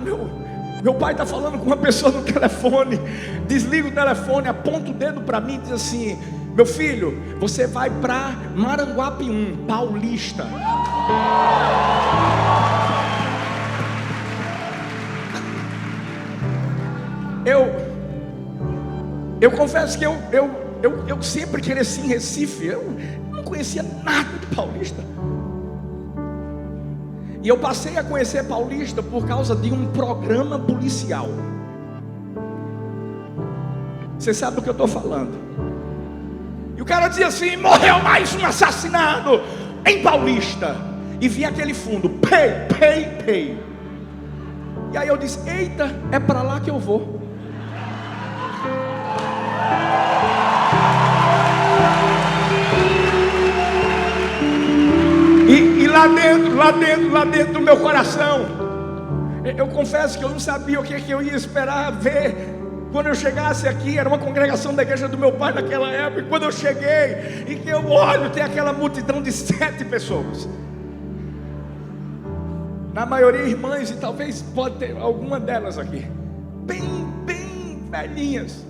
Meu pai está falando com uma pessoa no telefone, desliga o telefone, aponta o dedo para mim e diz assim: meu filho, você vai para Maranguape, Paulista. Eu confesso que eu sempre cresci em Recife, eu não conhecia nada de Paulista. E eu passei a conhecer Paulista por causa de um programa policial. Você sabe do que eu estou falando? E o cara dizia assim: morreu mais um assassinado em Paulista. E vinha aquele fundo: pay. E aí eu disse: eita, é para lá que eu vou. E lá dentro do meu coração, eu confesso que eu não sabia o que eu ia esperar ver quando eu chegasse aqui. Era uma congregação da igreja do meu pai naquela época. E quando eu cheguei e que eu olho, tem aquela multidão de 7 pessoas, na maioria irmãs, e talvez pode ter alguma delas aqui bem velhinhas.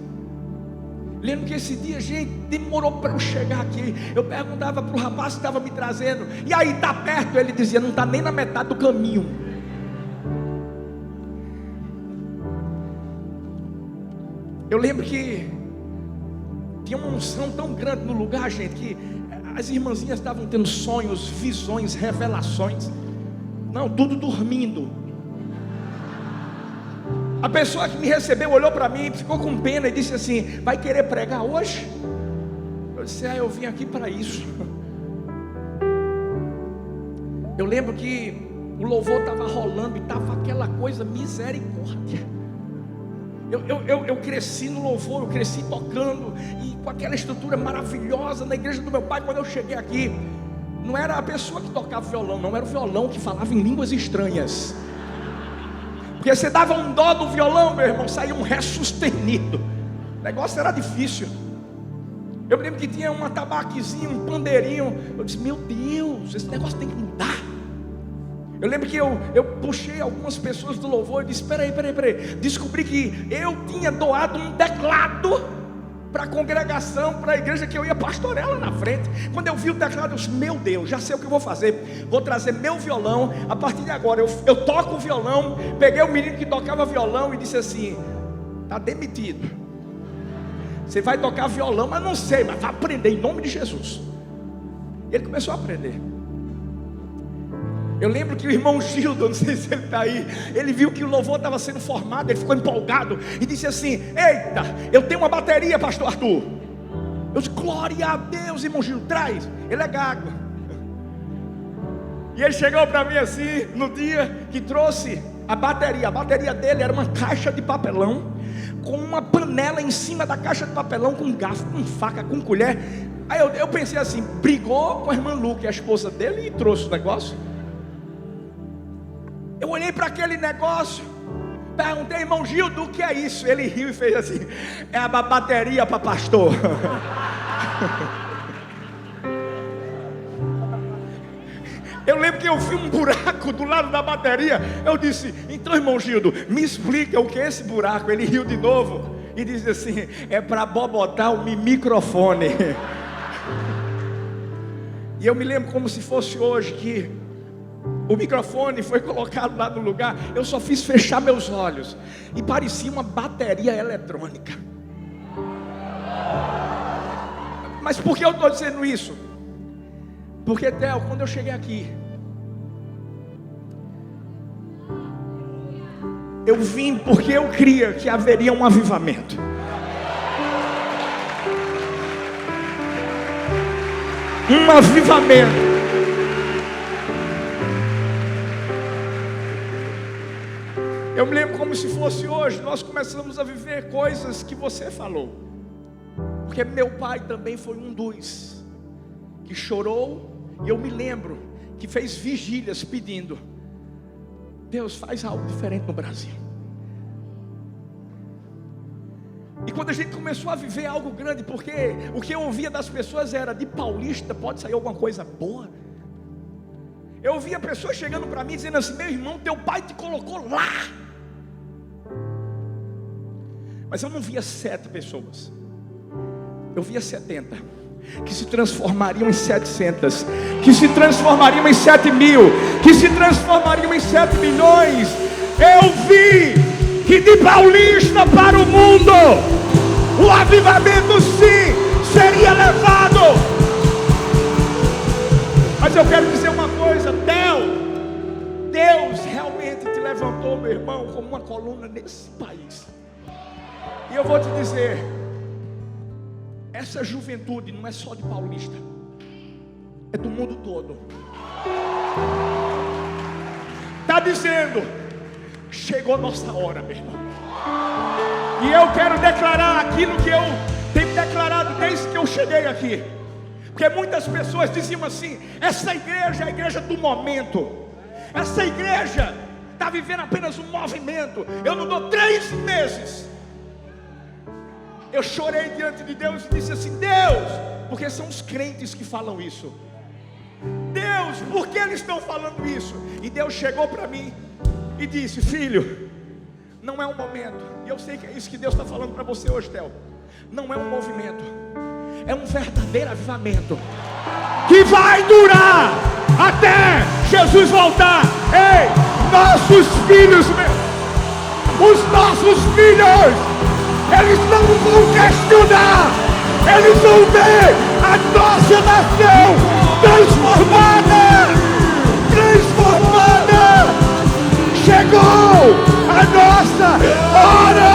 Lembro que esse dia, gente, demorou para eu chegar aqui. Eu perguntava para o rapaz que estava me trazendo: e aí, está perto? Ele dizia: não está nem na metade do caminho. Eu lembro que tinha uma unção tão grande no lugar, gente, que as irmãzinhas estavam tendo sonhos, visões, revelações. Não, tudo dormindo. A pessoa que me recebeu olhou para mim, ficou com pena e disse assim: vai querer pregar hoje? Eu disse: eu vim aqui para isso. Eu lembro que o louvor estava rolando e estava aquela coisa, misericórdia. Eu cresci no louvor, eu cresci tocando e com aquela estrutura maravilhosa na igreja do meu pai. Quando eu cheguei aqui, não era a pessoa que tocava violão, não, era o violão que falava em línguas estranhas. Porque você dava um dó do violão, meu irmão, saía um ré sustenido. O negócio era difícil. Eu me lembro que tinha um atabaquezinho, um pandeirinho. Eu disse: meu Deus, esse negócio tem que mudar. Eu lembro que eu puxei algumas pessoas do louvor e disse: peraí. Descobri que eu tinha doado um teclado para a congregação, para a igreja que eu ia pastorear lá na frente. Quando eu vi o teclado, eu disse: meu Deus, já sei o que eu vou fazer. Vou trazer meu violão. A partir de agora eu toco o violão. Peguei o menino que tocava violão e disse assim: está demitido. Você vai tocar violão, mas não sei, mas vai aprender em nome de Jesus. E ele começou a aprender. Eu lembro que o irmão Gildo, não sei se ele está aí, ele viu que o louvor estava sendo formado, ele ficou empolgado e disse assim: eita, eu tenho uma bateria, pastor Arthur. Eu disse: glória a Deus, irmão Gildo, traz. Ele é gago. E ele chegou para mim assim, no dia que trouxe a bateria dele era uma caixa de papelão, com uma panela em cima da caixa de papelão, com garfo, com faca, com colher. Aí eu pensei assim: brigou com a irmã Lu, que é a esposa dele, e trouxe o negócio. Eu olhei para aquele negócio, perguntei: irmão Gildo, o que é isso? Ele riu e fez assim: é a bateria para pastor. Eu lembro que eu vi um buraco do lado da bateria, eu disse: então, irmão Gildo, me explica o que é esse buraco. Ele riu de novo e disse assim: é para botar o microfone. E eu me lembro como se fosse hoje, que o microfone foi colocado lá no lugar. Eu só fiz fechar meus olhos e parecia uma bateria eletrônica. Mas por que eu estou dizendo isso? Porque, Theo, quando eu cheguei aqui, eu vim porque eu cria que haveria um avivamento. Um avivamento. Eu me lembro como se fosse hoje. Nós começamos a viver coisas que você falou. Porque meu pai também foi um dos que chorou. E eu me lembro que fez vigílias pedindo: Deus, faz algo diferente no Brasil. E quando a gente começou a viver algo grande, porque o que eu ouvia das pessoas era: de paulista pode sair alguma coisa boa. Eu ouvia pessoas chegando para mim dizendo assim: meu irmão, teu pai te colocou lá. Mas eu não via 7 pessoas, eu via 70, que se transformariam em 700, que se transformariam em 7 mil, que se transformariam em 7 milhões. Eu vi que de Paulista para o mundo, o avivamento sim seria levado. Mas eu quero dizer uma coisa, Deus realmente te levantou, meu irmão, como uma coluna nesse país. E eu vou te dizer, essa juventude não é só de Paulista, é do mundo todo. Está dizendo: chegou nossa hora, meu irmão. E eu quero declarar aquilo que eu tenho declarado desde que eu cheguei aqui. Porque muitas pessoas diziam assim: essa igreja é a igreja do momento, essa igreja está vivendo apenas um movimento. Eu não dou 3 meses. Eu chorei diante de Deus e disse assim: Deus, porque são os crentes que falam isso. Deus, por que eles estão falando isso? E Deus chegou para mim e disse: filho, não é um momento. E eu sei que é isso que Deus está falando para você hoje, Theo. Não é um movimento, é um verdadeiro avivamento que vai durar até Jesus voltar. Ei, nossos filhos, os nossos filhos, eles não vão questionar, eles vão ver a nossa nação transformada. Chegou a nossa hora.